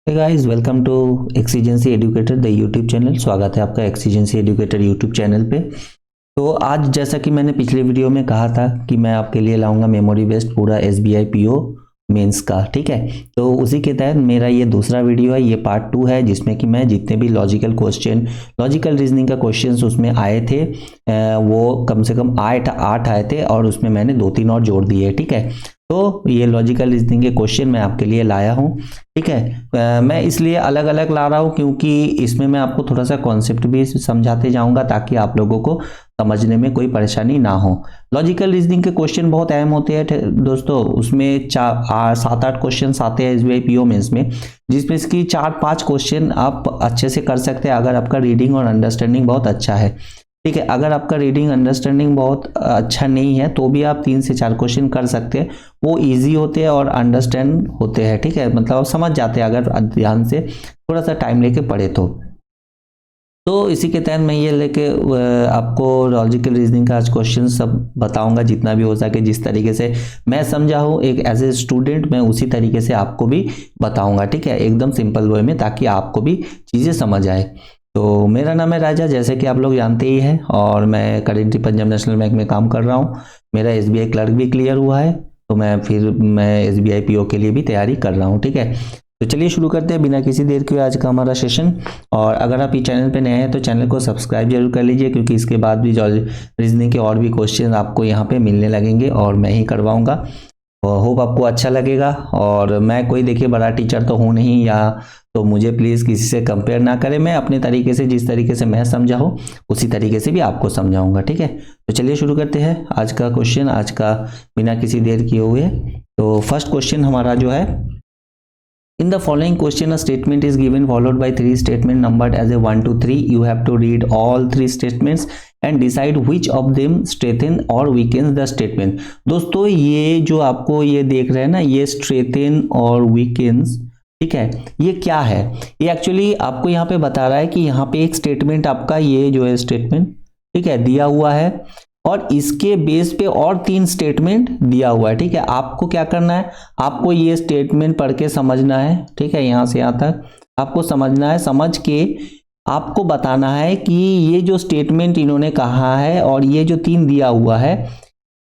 Hey guys, welcome to exigency educator the YouTube channel. स्वागत है आपका एक्सीजेंसी एजुकेटर यूट्यूब चैनल पे। तो आज जैसा कि मैंने पिछले वीडियो में कहा था कि मैं आपके लिए लाऊंगा मेमोरी बेस्ड पूरा एसबीआई पीओ मेंस का, ठीक है। तो उसी के तहत मेरा ये दूसरा वीडियो है, ये पार्ट 2 है, जिसमें कि मैं जितने भी लॉजिकल रीजनिंग का क्वेश्चंस उसमें आए थे वो कम से कम 8 आए थे और उसमें मैंने 2-3 और जोड़ दिए, ठीक है। तो ये लॉजिकल रीजनिंग के क्वेश्चन मैं आपके लिए लाया हूँ, ठीक है। मैं इसलिए अलग अलग ला रहा हूँ क्योंकि इसमें मैं आपको थोड़ा सा कॉन्सेप्ट भी समझाते जाऊंगा ताकि आप लोगों को समझने में कोई परेशानी ना हो। लॉजिकल रीजनिंग के क्वेश्चन बहुत अहम होते हैं दोस्तों। उसमें 7-8 क्वेश्चन आते हैं एसबीआई पीओ मेंस में, जिसमें इसकी 4-5 क्वेश्चन आप अच्छे से कर सकते हैं अगर आपका रीडिंग और अंडरस्टैंडिंग बहुत अच्छा है, ठीक है। अगर आपका रीडिंग अंडरस्टैंडिंग बहुत अच्छा नहीं है तो भी आप 3 से 4 क्वेश्चन कर सकते हैं। वो इजी होते हैं और अंडरस्टैंड होते हैं, ठीक है। मतलब आप समझ जाते हैं अगर ध्यान से थोड़ा सा टाइम लेके पढ़े तो इसी के तहत मैं ये लेके आपको लॉजिकल रीजनिंग का आज क्वेश्चन सब बताऊंगा जितना भी हो सके, जिस तरीके से मैं समझा हूँ एक एज ए स्टूडेंट मैं उसी तरीके से आपको भी बताऊंगा, ठीक है, एकदम सिंपल वे में, ताकि आपको भी चीज़ें समझ आए। तो मेरा नाम है राजा, जैसे कि आप लोग जानते ही हैं, और मैं करेंटली पंजाब नेशनल बैंक में काम कर रहा हूँ। मेरा एसबीआई क्लर्क भी क्लियर हुआ है, तो मैं एसबीआई पीओ के लिए भी तैयारी कर रहा हूँ, ठीक है। तो चलिए शुरू करते हैं बिना किसी देर के आज का हमारा सेशन। और अगर आप ये चैनल पे नए हैं तो चैनल को सब्सक्राइब जरूर कर लीजिए, क्योंकि इसके बाद भी रीजनिंग के और भी क्वेश्चन आपको यहाँ पे मिलने लगेंगे और मैं ही करवाऊंगा। होप आपको अच्छा लगेगा। और मैं कोई देखिए बड़ा टीचर तो हूँ नहीं, या तो मुझे प्लीज़ किसी से कंपेयर ना करें। मैं अपने तरीके से, जिस तरीके से मैं समझा हूँ उसी तरीके से भी आपको समझाऊंगा, ठीक है। तो चलिए शुरू करते हैं आज का क्वेश्चन, आज का बिना किसी देर किए हुए। तो फर्स्ट क्वेश्चन हमारा जो है, in the following question a statement is given followed by 3 statement numbered as a 1 to 3. You have to read all 3 statements and decide which of them strengthen or weakens the statement। दोस्तों ये जो आपको ये देख रहे हैं ना, ये strengthen और weakens, ठीक है, ये क्या है? ये एक्चुअली आपको यहाँ पे बता रहा है कि यहाँ पे एक स्टेटमेंट आपका ये जो है स्टेटमेंट, ठीक है, दिया हुआ है और इसके बेस पे और 3 स्टेटमेंट दिया हुआ है, ठीक है। आपको क्या करना है, आपको ये स्टेटमेंट पढ़ के समझना है, ठीक है, यहाँ से यहाँ तक आपको समझना है। समझ के आपको बताना है कि ये जो स्टेटमेंट इन्होंने कहा है और ये जो 3 दिया हुआ है,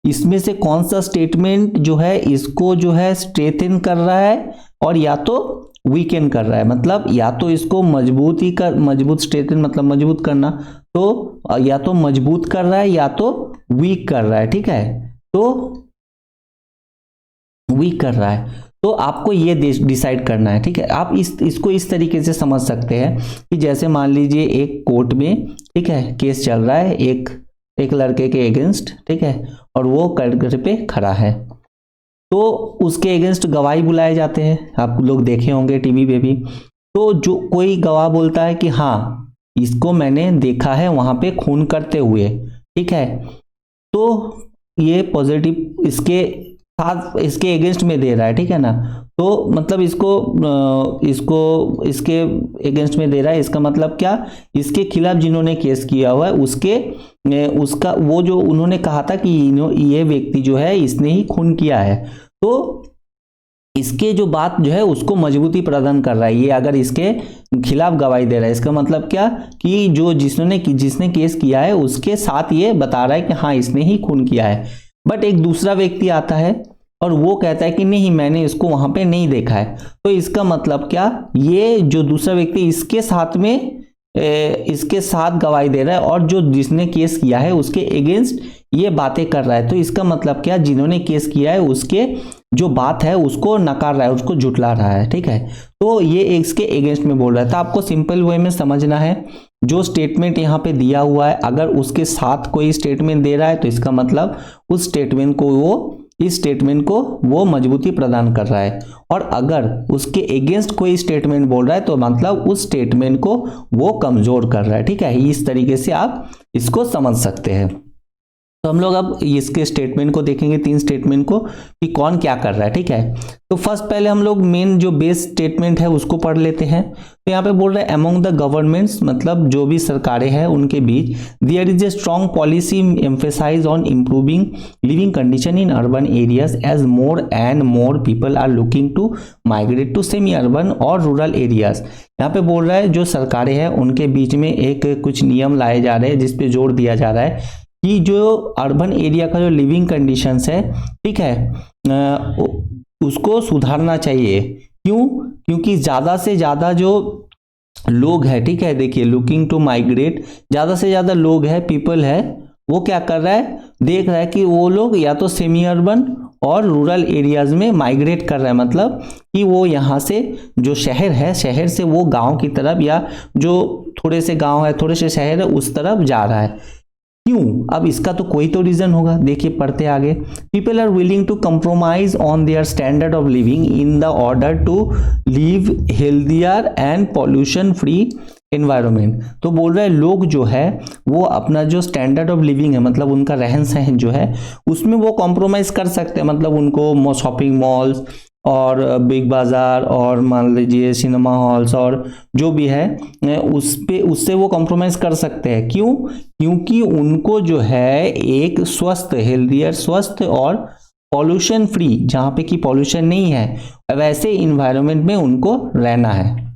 इसमें से कौन सा स्टेटमेंट जो है इसको जो है स्ट्रेथन कर रहा है और या तो वीकन कर रहा है। मतलब या तो इसको मजबूत स्ट्रेथन मतलब मजबूत करना, तो या तो मजबूत कर रहा है या तो वीक कर रहा है, ठीक है। तो वीक कर रहा है तो आपको ये डिसाइड करना है, ठीक है। आप इसको इस तरीके से समझ सकते हैं कि जैसे मान लीजिए एक कोर्ट में, ठीक है, केस चल रहा है एक लड़के के अगेंस्ट, ठीक है, और वो कटघरे पे खड़ा है, तो उसके अगेंस्ट गवाही बुलाए जाते हैं। आप लोग देखे होंगे टीवी पे भी। तो जो कोई गवाह बोलता है कि हाँ इसको मैंने देखा है वहां पे खून करते हुए, ठीक है, तो ये पॉजिटिव इसके साथ इसके अगेंस्ट में दे रहा है, ठीक है ना। तो मतलब इसके अगेंस्ट में दे रहा है, इसका मतलब क्या, इसके खिलाफ जिन्होंने केस किया हुआ है उसका वो जो उन्होंने कहा था कि ये व्यक्ति जो है इसने ही खून किया है, तो इसके जो बात जो है उसको मजबूती प्रदान कर रहा है। ये अगर इसके खिलाफ गवाही दे रहा है, इसका मतलब क्या कि जिसने केस किया है उसके साथ ये बता रहा है कि हाँ इसने ही खून किया है। बट एक दूसरा व्यक्ति आता है और वो कहता है कि नहीं मैंने इसको वहां पे नहीं देखा है, तो इसका मतलब क्या, ये जो दूसरा व्यक्ति इसके साथ गवाही दे रहा है और जो जिसने केस किया है उसके अगेंस्ट ये बातें कर रहा है। तो इसका मतलब क्या, जिन्होंने केस किया है उसके जो बात है उसको नकार रहा है, उसको झुठला रहा है, ठीक है। तो ये इसके अगेंस्ट में बोल रहा है। तो आपको सिंपल वे में समझना है, जो स्टेटमेंट यहाँ पे दिया हुआ है अगर उसके साथ कोई स्टेटमेंट दे रहा है तो इसका मतलब उस स्टेटमेंट को इस स्टेटमेंट को वो मजबूती प्रदान कर रहा है, और अगर उसके अगेंस्ट कोई स्टेटमेंट बोल रहा है तो मतलब उस स्टेटमेंट को वो कमजोर कर रहा है, ठीक है। इस तरीके से आप इसको समझ सकते हैं। तो हम लोग अब इसके स्टेटमेंट को देखेंगे, 3 स्टेटमेंट को, कि कौन क्या कर रहा है, ठीक है। तो फर्स्ट पहले हम लोग मेन जो बेस स्टेटमेंट है उसको पढ़ लेते हैं। तो यहाँ पे बोल रहे हैं अमंग द गवर्नमेंट्स, मतलब जो भी सरकारें हैं उनके बीच, there is a strong policy emphasize on improving living condition in urban areas as more and more people are looking to migrate to semi urban और रूरल एरियाज। यहाँ पे बोल रहा है जो सरकारें हैं उनके बीच में एक कुछ नियम लाए जा रहे हैं जिसपे जोर दिया जा रहा है कि जो अर्बन एरिया का जो लिविंग कंडीशंस है, ठीक है, उसको सुधारना चाहिए। क्यों? क्योंकि ज़्यादा से ज़्यादा जो लोग हैं, ठीक है, देखिए लुकिंग टू माइग्रेट, ज़्यादा से ज़्यादा लोग है, पीपल है, वो क्या कर रहा है, देख रहा है कि वो लोग या तो सेमी अर्बन और रूरल एरियाज में माइग्रेट कर रहा है, मतलब कि वो यहाँ से जो शहर है, शहर से वो गांव की तरफ, या जो थोड़े से गांव है, थोड़े से शहर है, उस तरफ जा रहा है। क्यों? अब इसका तो कोई तो रीजन होगा। देखिए पढ़ते आगे, people are willing to compromise on their standard of living in the order to live healthier and pollution free environment. तो बोल रहे हैं लोग जो है वो अपना जो स्टैंडर्ड ऑफ लिविंग है, मतलब उनका रहन सहन जो है, उसमें वो कॉम्प्रोमाइज कर सकते हैं। मतलब उनको शॉपिंग मॉल्स और बिग बाजार और मान लीजिए सिनेमा हॉल्स और जो भी है उससे वो कॉम्प्रोमाइज कर सकते हैं। क्यों? क्योंकि उनको जो है एक स्वस्थ, हेल्दियर, स्वस्थ और पॉल्यूशन फ्री, जहाँ पे कि पॉल्यूशन नहीं है, वैसे इन्वायरमेंट में उनको रहना है,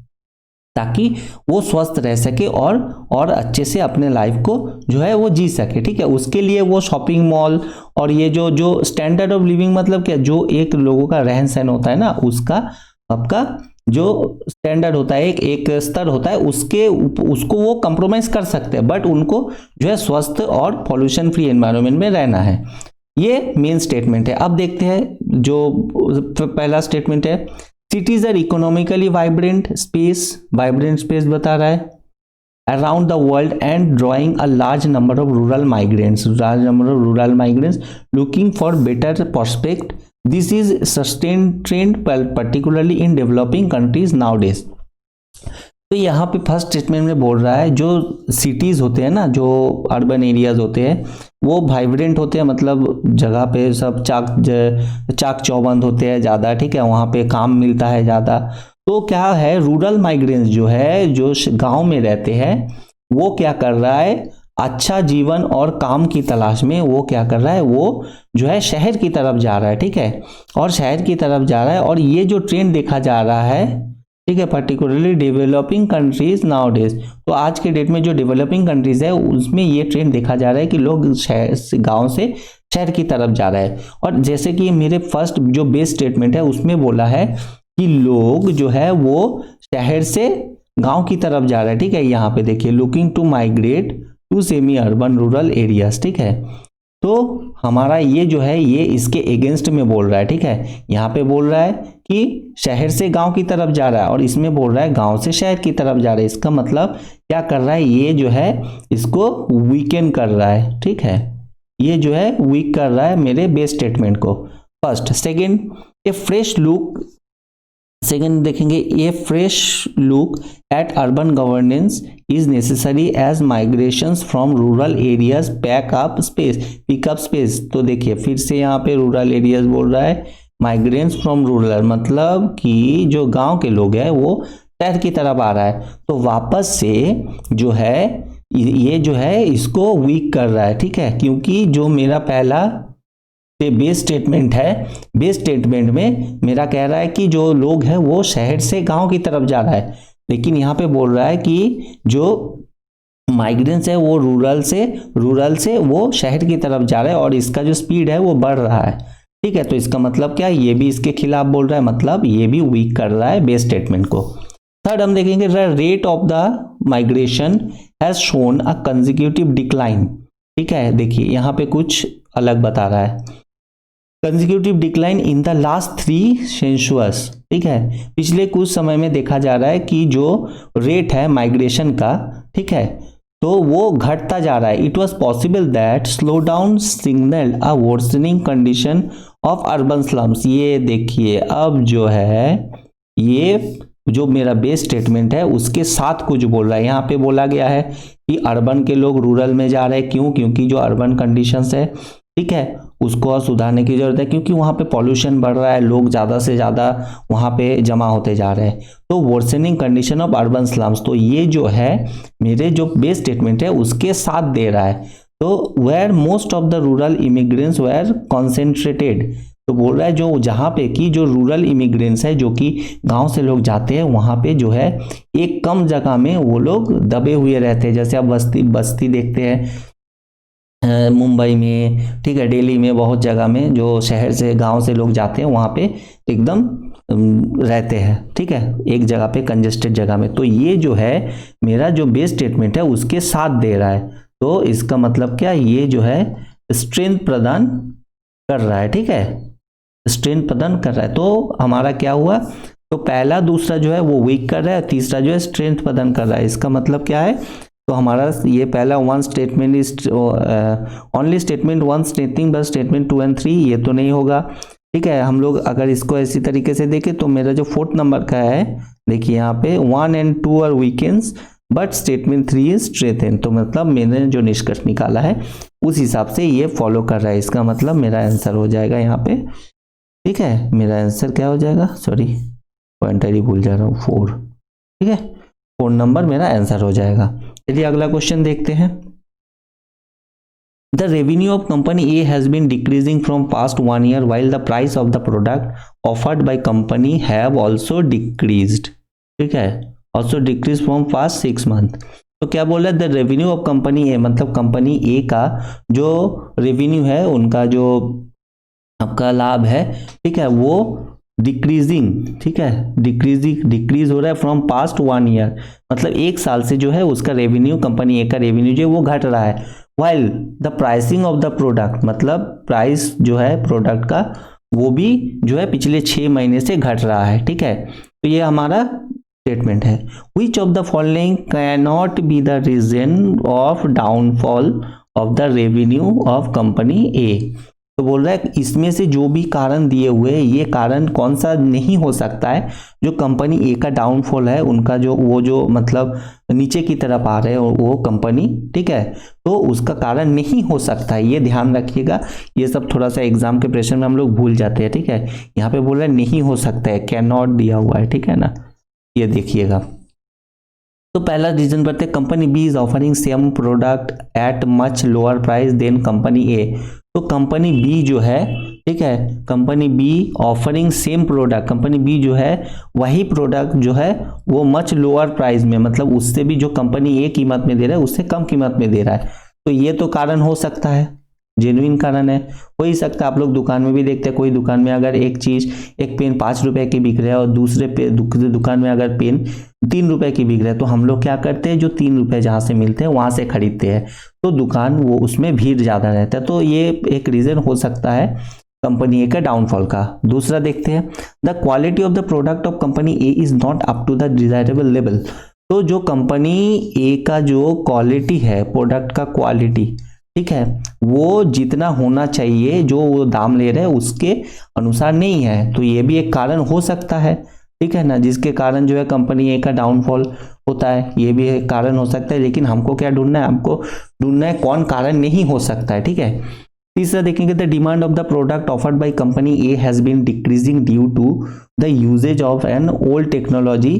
ताकि वो स्वस्थ रह सके और अच्छे से अपने लाइफ को जो है वो जी सके, ठीक है। उसके लिए वो शॉपिंग मॉल और ये जो स्टैंडर्ड ऑफ लिविंग, मतलब क्या, जो एक लोगों का रहन सहन होता है ना, उसका आपका जो स्टैंडर्ड होता है, एक स्तर होता है, उसको वो कंप्रोमाइज कर सकते हैं, बट उनको जो है स्वस्थ और पॉल्यूशन फ्री एनवायरनमेंट में रहना है। ये मेन स्टेटमेंट है। अब देखते हैं जो पहला स्टेटमेंट है, cities are economically vibrant space बता रहा है around the world and drawing a large number of rural migrants looking for better prospect. This is sustained trend particularly in developing countries nowadays. तो यहाँ पे फर्स्ट स्टेटमेंट में बोल रहा है जो सिटीज होते हैं ना, जो अर्बन एरियाज होते हैं, वो वाइब्रेंट होते हैं, मतलब जगह पे सब चाक चौबंद होते हैं ज़्यादा, ठीक है, वहाँ पे काम मिलता है ज़्यादा। तो क्या है, रूरल माइग्रेंट्स जो है, जो गांव में रहते हैं, वो क्या कर रहा है, अच्छा जीवन और काम की तलाश में वो क्या कर रहा है, वो जो है शहर की तरफ जा रहा है, ठीक है, और शहर की तरफ जा रहा है। और ये जो ट्रेंड देखा जा रहा है, ठीक है, particularly developing countries now days, तो आज के डेट में जो डेवलपिंग कंट्रीज है उसमें ये ट्रेंड देखा जा रहा है कि लोग शहर से, गांव से शहर की तरफ जा रहा है। और जैसे कि मेरे फर्स्ट जो बेस स्टेटमेंट है उसमें बोला है कि लोग जो है वो शहर से गांव की तरफ जा रहा है, ठीक है। यहाँ पे देखिए looking to migrate to semi urban rural areas, ठीक है। तो हमारा ये जो है ये इसके अगेंस्ट में बोल रहा है, ठीक है। यहाँ पे बोल रहा है कि शहर से गांव की तरफ जा रहा है और इसमें बोल रहा है गांव से शहर की तरफ जा रहा है। इसका मतलब क्या कर रहा है, ये जो है इसको वीकेन कर रहा है, ठीक है, ये जो है वीक कर रहा है मेरे बेस स्टेटमेंट को। First. Second, a fresh look, second देखेंगे, a fresh look at urban governance is necessary as migrations from rural areas pick up space. तो देखिए फिर से यहाँ पे रूरल एरियाज बोल रहा है, माइग्रेंट्स फ्रॉम रूरल, मतलब कि जो गांव के लोग हैं वो शहर की तरफ आ रहा है, तो वापस से जो है ये जो है इसको वीक कर रहा है, ठीक है। क्योंकि जो मेरा पहला बेस स्टेटमेंट है, बेस स्टेटमेंट में मेरा कह रहा है कि जो लोग हैं वो शहर से गांव की तरफ जा रहा है, लेकिन यहाँ पे बोल रहा है कि जो माइग्रेंट्स है वो रूरल से वो शहर की तरफ जा रहा है और इसका जो स्पीड है वो बढ़ रहा है, ठीक है। तो इसका मतलब क्या, ये भी इसके खिलाफ बोल रहा है, मतलब ये भी वीक कर रहा है बेस स्टेटमेंट को। थर्ड हम देखेंगे, rate of the migration has shown a consecutive decline, ठीक है। देखिए यहाँ पे कुछ अलग बता रहा है, consecutive decline in the last 3 centuries, ठीक है, पिछले कुछ समय में देखा जा रहा है कि जो रेट है माइग्रेशन का, ठीक है, तो वो घटता जा रहा है। It was possible that slow down signal a worsening condition of urban slums. ये देखिए अब जो है ये जो मेरा बेस स्टेटमेंट है उसके साथ कुछ बोल रहा है। यहाँ पे बोला गया है कि अर्बन के लोग रूरल में जा रहे हैं, क्यों? क्योंकि जो अर्बन कंडीशंस है, ठीक है, उसको और सुधारने की जरूरत है, क्योंकि वहाँ पे पॉल्यूशन बढ़ रहा है, लोग ज़्यादा से ज़्यादा वहाँ पे जमा होते जा रहे हैं। तो वर्सेनिंग कंडीशन ऑफ अर्बन स्लम्स, तो ये जो है मेरे जो बेस स्टेटमेंट है उसके साथ दे रहा है। तो where most of the rural immigrants were concentrated, तो बोल रहा है जो जहाँ पे कि जो रूरल इमिग्रेंट्स है, जो कि गांव से लोग जाते हैं, वहाँ पे जो है एक कम जगह में वो लोग दबे हुए रहते हैं। जैसे आप बस्ती देखते हैं मुंबई में, ठीक है, दिल्ली में, बहुत जगह में जो शहर से गांव से लोग जाते हैं वहाँ पे एकदम रहते हैं, ठीक है, एक जगह पे कंजेस्टेड जगह में। तो ये जो है मेरा जो बेस स्टेटमेंट है उसके साथ दे रहा है। तो इसका मतलब क्या, ये जो है स्ट्रेंथ प्रदान कर रहा है, ठीक है, स्ट्रेंथ प्रदान कर रहा है। तो हमारा क्या हुआ, तो पहला दूसरा जो है वो वीक कर रहा है, तीसरा जो है स्ट्रेंथ प्रदान कर रहा है। इसका मतलब क्या है, तो हमारा ये पहला one statement is only statement one स्टेटिंग बस स्टेटमेंट 2 और 3, ये तो नहीं होगा, ठीक है। हम लोग अगर इसको इसी तरीके से देखें तो मेरा जो 4th नंबर का है, देखिए यहाँ पे 1 और 2 are weekends but statement 3 is strengthen. तो मतलब मैंने जो निष्कर्ष निकाला है उस हिसाब से ये फॉलो कर रहा है। इसका मतलब मेरा आंसर हो जाएगा यहाँ पे, ठीक है, मेरा आंसर क्या हो जाएगा, सॉरी पॉइंटर ही भूल जा रहा हूँ, 4, ठीक है, 4 नंबर मेरा आंसर हो जाएगा। चलिए अगला क्वेश्चन देखते हैं। The revenue of company A has been decreasing from past 1 year while the price of the product offered by company have also decreased, ठीक है, also decreased from past 6 month। तो क्या बोल रहा है, द रेवेन्यू ऑफ कंपनी ए, मतलब company ए का जो रेवेन्यू है, उनका जो आपका लाभ है, ठीक है, वो डिक्रीजिंग, ठीक है, डिक्रीज हो रहा है फ्रॉम पास्ट 1 ईयर, मतलब एक साल से जो है उसका रेवेन्यू, कंपनी ए का रेवेन्यू जो है वो घट रहा है। While the pricing of the product, मतलब प्राइस जो है प्रोडक्ट का वो भी जो है पिछले 6 महीने से घट रहा है, ठीक है। तो ये हमारा स्टेटमेंट है। Which of the following can not be the reason of downfall of the revenue of company A. तो बोल रहा है इसमें से जो भी कारण दिए हुए हैं, ये कारण कौन सा नहीं हो सकता है जो कंपनी ए का डाउनफॉल है, उनका जो वो जो मतलब नीचे की तरफ आ रहे हैं वो कंपनी, ठीक है, तो उसका कारण नहीं हो सकता है। ये ध्यान रखिएगा, ये सब थोड़ा सा एग्जाम के प्रेशर में हम लोग भूल जाते हैं, ठीक है। यहाँ पे बोल रहा है नहीं हो सकता है, कैन नॉट दिया हुआ है, ठीक है ना, ये देखिएगा। तो पहला रीजन बताते, company B is offering same product at much lower price than company A. तो कंपनी बी जो है, ठीक है, company B offering same product, company B जो है वही प्रोडक्ट जो है वो मच लोअर प्राइस में, मतलब उससे भी जो कंपनी ए कीमत में दे रहा है उससे कम कीमत में दे रहा है। तो ये तो कारण हो सकता है, जेन्युइन कारण है, हो ही सकता है। आप लोग दुकान में भी देखते हैं, कोई दुकान में अगर एक चीज, एक पेन 5 रुपए की बिक रहा है और दूसरे दुकान में अगर पेन 3 रुपए की बिक रहा है, तो हम लोग क्या करते हैं, जो 3 रुपए जहां से मिलते हैं वहां से खरीदते हैं, तो दुकान वो उसमें भीड़ ज्यादा रहता है। तो ये एक रीजन हो सकता है कंपनी ए का डाउनफॉल का। दूसरा देखते हैं, the quality of the product of company A is not up to the desirable level. तो जो कंपनी ए का जो क्वालिटी है, प्रोडक्ट का क्वालिटी, ठीक है, वो जितना होना चाहिए जो वो दाम ले रहे हैं उसके अनुसार नहीं है। तो ये भी एक कारण हो सकता है, ठीक है ना, जिसके कारण जो है कंपनी ए का डाउनफॉल होता है, ये भी एक कारण हो सकता है। लेकिन हमको क्या ढूंढना है, हमको ढूंढना है कौन कारण नहीं हो सकता है, ठीक है। तीसरा देखेंगे, the demand of the product offered by company A has been decreasing due to the usages of an old technology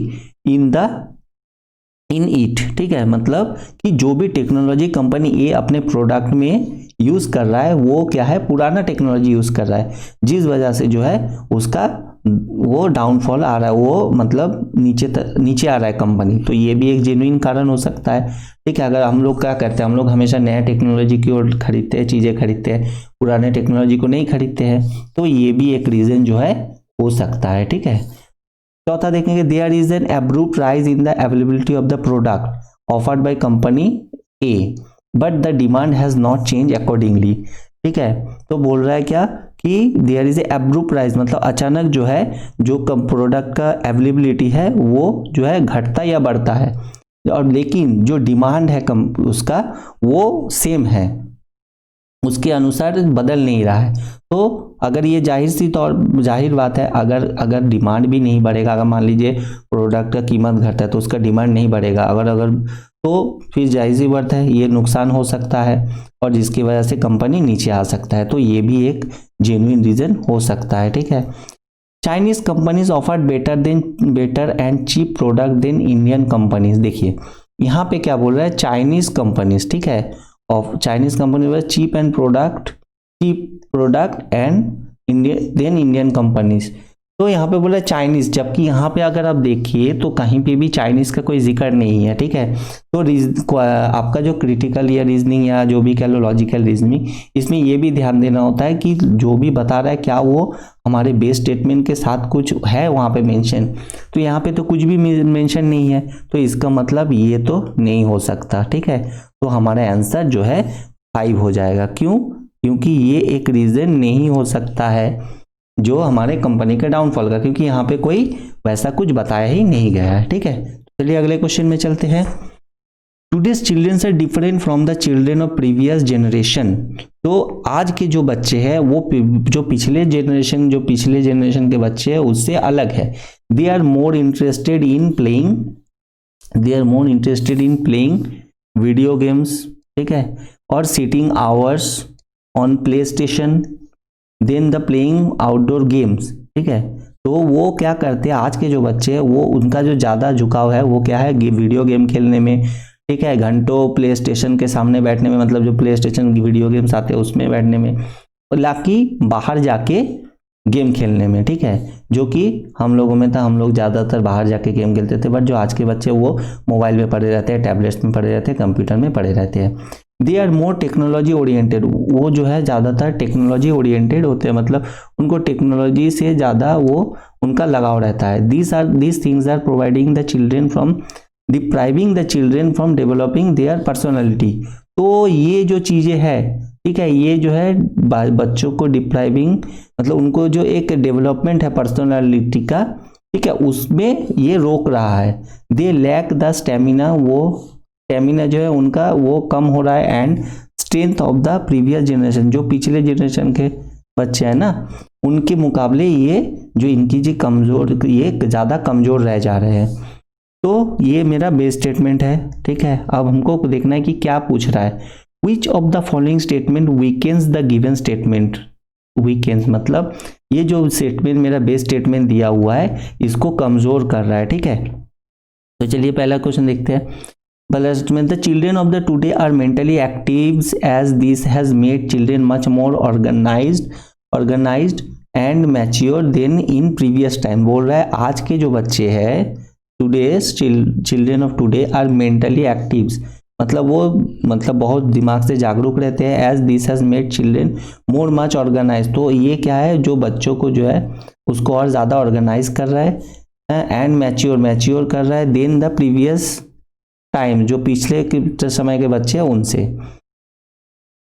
in it, ठीक है, मतलब कि जो भी टेक्नोलॉजी कंपनी ए अपने प्रोडक्ट में यूज कर रहा है वो क्या है, पुराना टेक्नोलॉजी यूज कर रहा है, जिस वजह से जो है उसका वो डाउनफॉल आ रहा है, वो मतलब नीचे आ रहा है कंपनी। तो ये भी एक जेन्युइन कारण हो सकता है, ठीक है। अगर हम लोग क्या करते हैं, हम लोग हमेशा नया टेक्नोलॉजी की ओर खरीदते हैं, चीजें खरीदते हैं, पुराने टेक्नोलॉजी को नहीं खरीदते हैं, तो ये भी एक रीजन जो है हो सकता है, ठीक है। चौथा देखेंगे, there is an abrupt rise in the availability of the product offered by company A but the demand has not change accordingly, ठीक है। तो बोल रहा है क्या कि there is a abrupt rise, मतलब अचानक जो है जो प्रोडक्ट का अवेलेबिलिटी है वो जो है घटता या बढ़ता है, और लेकिन जो डिमांड है उसका वो सेम है, उसके अनुसार बदल नहीं रहा है। तो अगर ये जाहिर बात है, अगर डिमांड भी नहीं बढ़ेगा, अगर मान लीजिए प्रोडक्ट का कीमत घटता है तो उसका डिमांड नहीं बढ़ेगा, अगर तो फिर जाहिर सी बात है ये नुकसान हो सकता है और जिसकी वजह से कंपनी नीचे आ सकता है। तो ये भी एक जेन्युइन रीजन हो सकता है, ठीक है। Chinese companies offer better and cheap product than Indian companies. देखिए यहाँ पे क्या बोल रहा है, चाइनीज कंपनीज, ठीक है, of Chinese company cheap product and Indian companies. तो यहाँ पे बोला चाइनीज, जबकि यहाँ पे अगर आप देखिए तो कहीं पे भी चाइनीज का कोई जिक्र नहीं है, ठीक है। तो आपका जो क्रिटिकल या रीजनिंग या जो भी कह लो लॉजिकल रीजनिंग, इसमें ये भी ध्यान देना होता है कि जो भी बता रहा है क्या वो हमारे बेस स्टेटमेंट के साथ कुछ है वहाँ पे मेंशन। तो यहाँ पे तो कुछ भी मेंशन नहीं है, तो इसका मतलब ये तो नहीं हो सकता, ठीक है। तो हमारा आंसर जो है 5 हो जाएगा। क्यों? क्योंकि ये एक रीजन नहीं हो सकता है जो हमारे कंपनी के डाउनफॉल का, क्योंकि यहाँ पे कोई वैसा कुछ बताया ही नहीं गया है, ठीक है। चलिए अगले क्वेश्चन में चलते हैं। Today's children are different from the children of previous generation. तो आज के जो बच्चे हैं वो जो पिछले जनरेशन के बच्चे हैं उससे अलग है। They are more interested in playing video games, ठीक है, और sitting hours on play station than the playing outdoor games, ठीक है। तो वो क्या करते हैं आज के जो बच्चे हैं, वो उनका जो ज़्यादा झुकाव है वो क्या है, वीडियो गेम खेलने में, ठीक है, घंटों प्ले स्टेशन के सामने बैठने में, मतलब जो प्ले स्टेशन की वीडियो गेम्स आते हैं उसमें बैठने में, लाकि बाहर जाके गेम खेलने में, ठीक है। जो कि हम लोगों में था, हम लोग ज़्यादातर बाहर जाके गेम खेलते थे, बट जो आज के बच्चे वो मोबाइल में पड़े रहते हैं, टैबलेट्स में पड़े रहते हैं, कंप्यूटर में पड़े रहते हैं। They are more technology oriented, वो जो है ज़्यादातर टेक्नोलॉजी ओरिएंटेड होते हैं, मतलब उनको टेक्नोलॉजी से ज़्यादा वो उनका लगाव रहता है। These things are providing the children from depriving the children from developing their personality. तो ये जो चीज़ें हैं, ठीक है, ये जो है बच्चों को डिप्राइविंग, मतलब उनको जो एक डेवलपमेंट है पर्सनैलिटी का, ठीक है, उसमें ये रोक रहा है। दे लैक द स्टेमिना, वो स्टेमिना जो है उनका वो कम हो रहा है। And strength of the previous generation, जो पिछले जनरेशन के बच्चे हैं ना उनके मुकाबले ये जो इनकी जी कमजोर, ये ज़्यादा कमजोर रह जा रहे हैं। तो ये मेरा बेस स्टेटमेंट है, ठीक है। अब हमको देखना है कि क्या पूछ रहा है। Which of the following statement weakens the given statement. Weakens मतलब ये जो स्टेटमेंट मेरा बेस स्टेटमेंट दिया हुआ है इसको कमजोर कर रहा है, ठीक है। तो चलिए पहला क्वेश्चन देखते हैं। The children of the today are mentally active as this has made children much more organized and mature than in previous time। बोल रहा है आज के जो बच्चे हैं, today's children of today are mentally active, मतलब वो बहुत दिमाग से जागरूक रहते हैं। as this has made children more much organized, तो ये क्या है, जो बच्चों को जो है उसको और ज़्यादा ऑर्गेनाइज कर रहा है। and मैच्योर कर रहा है देन द प्रीवियस टाइम, जो पिछले के समय के बच्चे हैं उनसे।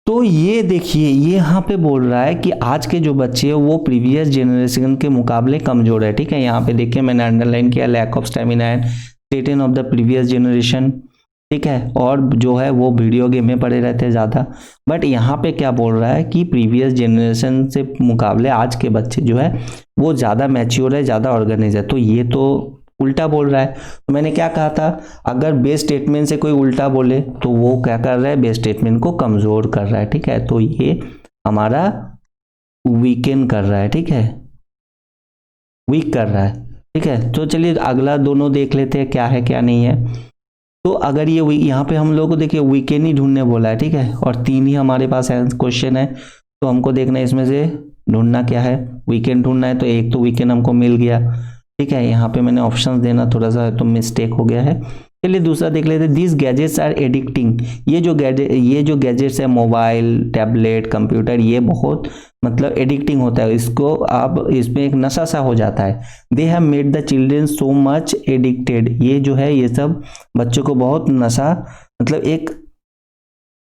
तो ये देखिए ये यहाँ पे बोल रहा है कि आज के जो बच्चे हैं वो प्रीवियस जनरेशन के मुकाबले कमजोर है, ठीक है। यहाँ पे देखिए मैंने अंडरलाइन किया lack of stamina and stature of the previous generation, ठीक है, और जो है वो वीडियो गेम में पड़े रहते हैं ज़्यादा। बट यहाँ पे क्या बोल रहा है कि प्रीवियस जनरेशन से मुकाबले आज के बच्चे जो है वो ज़्यादा मैच्योर है, ज़्यादा ऑर्गेनाइज है। तो ये तो उल्टा बोल रहा है। तो मैंने क्या कहा था, अगर बेस स्टेटमेंट से कोई उल्टा बोले तो वो क्या कर रहा है, बेस स्टेटमेंट को कमजोर कर रहा है, ठीक है। तो ये हमारा वीकेन कर रहा है, ठीक है, वीक कर रहा है, ठीक है। तो चलिए अगला दोनों देख लेते हैं क्या है क्या नहीं है। तो अगर ये यहाँ पे हम लोग को देखिए वीकेन ही ढूंढने बोला है, ठीक है, और 3 ही हमारे पास क्वेश्चन है। तो हमको देखना है इसमें से ढूंढना क्या है, वीकेन ढूंढना है। तो एक तो वीकेन हमको मिल गया, ठीक है। यहाँ पे मैंने ऑप्शन देना थोड़ा सा तो मिस्टेक हो गया है। चलिए दूसरा देख लेते हैं। दिस गैजेट्स आर एडिक्टिंग, ये जो गैजेट्स है मोबाइल, टैबलेट, कंप्यूटर, ये बहुत मतलब एडिक्टिंग होता है, इसको आप इसमें एक नशा सा हो जाता है। They have made the children so much addicted, ये जो है ये सब बच्चों को बहुत नशा, मतलब एक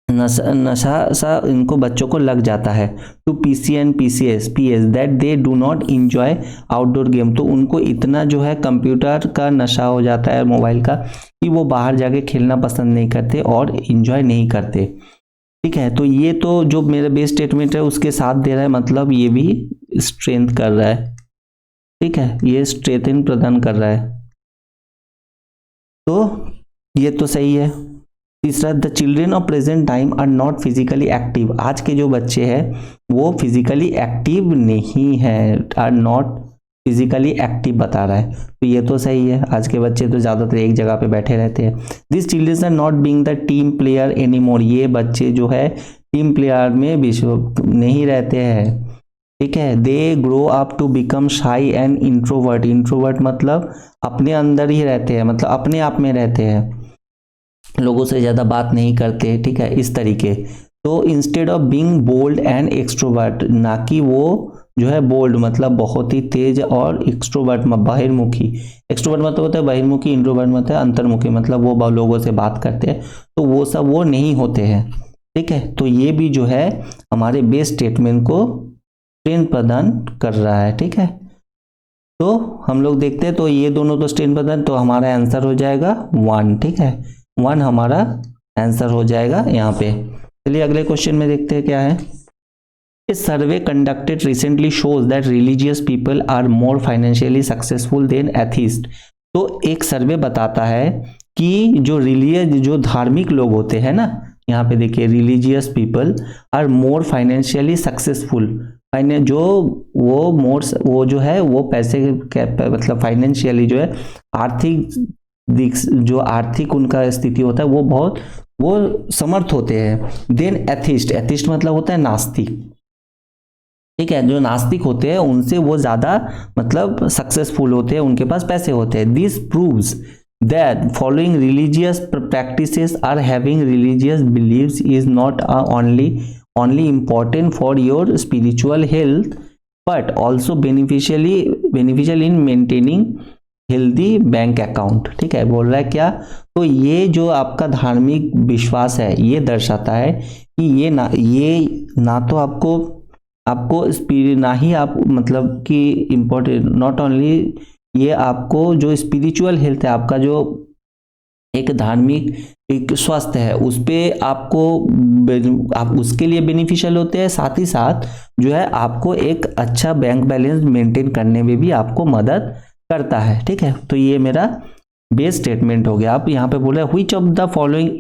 नशा सा इनको बच्चों को लग जाता है। To PC and PCs that they do not enjoy outdoor game, तो उनको इतना जो है कंप्यूटर का नशा हो जाता है मोबाइल का कि वो बाहर जाके खेलना पसंद नहीं करते और इंजॉय नहीं करते। ठीक है। तो ये तो जो मेरा बेस स्टेटमेंट है उसके साथ दे रहा है, मतलब ये भी स्ट्रेंथ कर रहा है। ठीक है, ये स्ट्रेंथ प्रदान कर रहा है, तो ये तो सही है। तीसरा, the children of present time are not physically active. आज के जो बच्चे हैं वो फिजिकली एक्टिव नहीं है, आर नॉट फिजिकली एक्टिव बता रहा है, तो ये तो सही है। आज के बच्चे तो ज़्यादातर एक जगह पे बैठे रहते हैं। This children are not being the team player any more. ये बच्चे जो है टीम प्लेयर में नहीं रहते हैं। ठीक है, they grow up to become shy and introvert. Introvert मतलब अपने अंदर ही रहते हैं, मतलब अपने आप में रहते हैं, लोगों से ज़्यादा बात नहीं करते। ठीक है, इस तरीके। तो instead of being bold and extrovert, ना कि वो जो है बोल्ड मतलब बहुत ही तेज, और एक्सट्रोवर्ट बहिर्मुखी। एक्सट्रोवर्ट मतलब होता है बहिर्मुखी, इंट्रोवर्ट मतलब है अंतर्मुखी, मतलब वो लोगों से बात करते हैं, तो वो सब वो नहीं होते हैं। ठीक है, तो ये भी जो है हमारे बेस स्टेटमेंट को स्ट्रेंथ प्रदान कर रहा है। ठीक है, तो हम लोग देखते हैं, तो ये दोनों तो स्ट्रेंथ प्रदान, तो हमारा आंसर हो जाएगा 1। ठीक है, 1 हमारा आंसर हो जाएगा यहाँ पे। चलिए अगले क्वेश्चन में देखते हैं क्या है। A survey conducted recently shows that religious people are more financially successful than atheists. तो एक सर्वे बताता है कि जो धार्मिक लोग होते हैं ना, यहाँ पे देखिए, religious people are more financially successful. वो जो है वो पैसे मतलब फाइनेंशियली जो है आर्थिक उनका स्थिति होता है वो समर्थ होते हैं। देन एथिस्ट, एथिस्ट मतलब होता है नास्तिक। ठीक है, जो नास्तिक होते हैं उनसे वो ज्यादा मतलब सक्सेसफुल होते हैं, उनके पास पैसे होते हैं। This proves that following religious practices are having religious beliefs is not only important for your spiritual health but also beneficial in maintaining healthy bank account। ठीक है, बोल रहा है क्या, तो ये जो आपका धार्मिक विश्वास है ये दर्शाता है कि ये ना तो आपको ना ही आप मतलब कि इम्पोर्टेंट, नॉट ओनली ये आपको जो स्पिरिचुअल हेल्थ है, आपका जो एक धार्मिक एक स्वास्थ्य है उस पे आप उसके लिए बेनिफिशियल होते हैं, साथ ही साथ जो है आपको एक अच्छा बैंक बैलेंस मेंटेन करने में भी आपको मदद करता है। ठीक है, तो ये मेरा बेस स्टेटमेंट हो गया। आप यहाँ पे बोले which of the following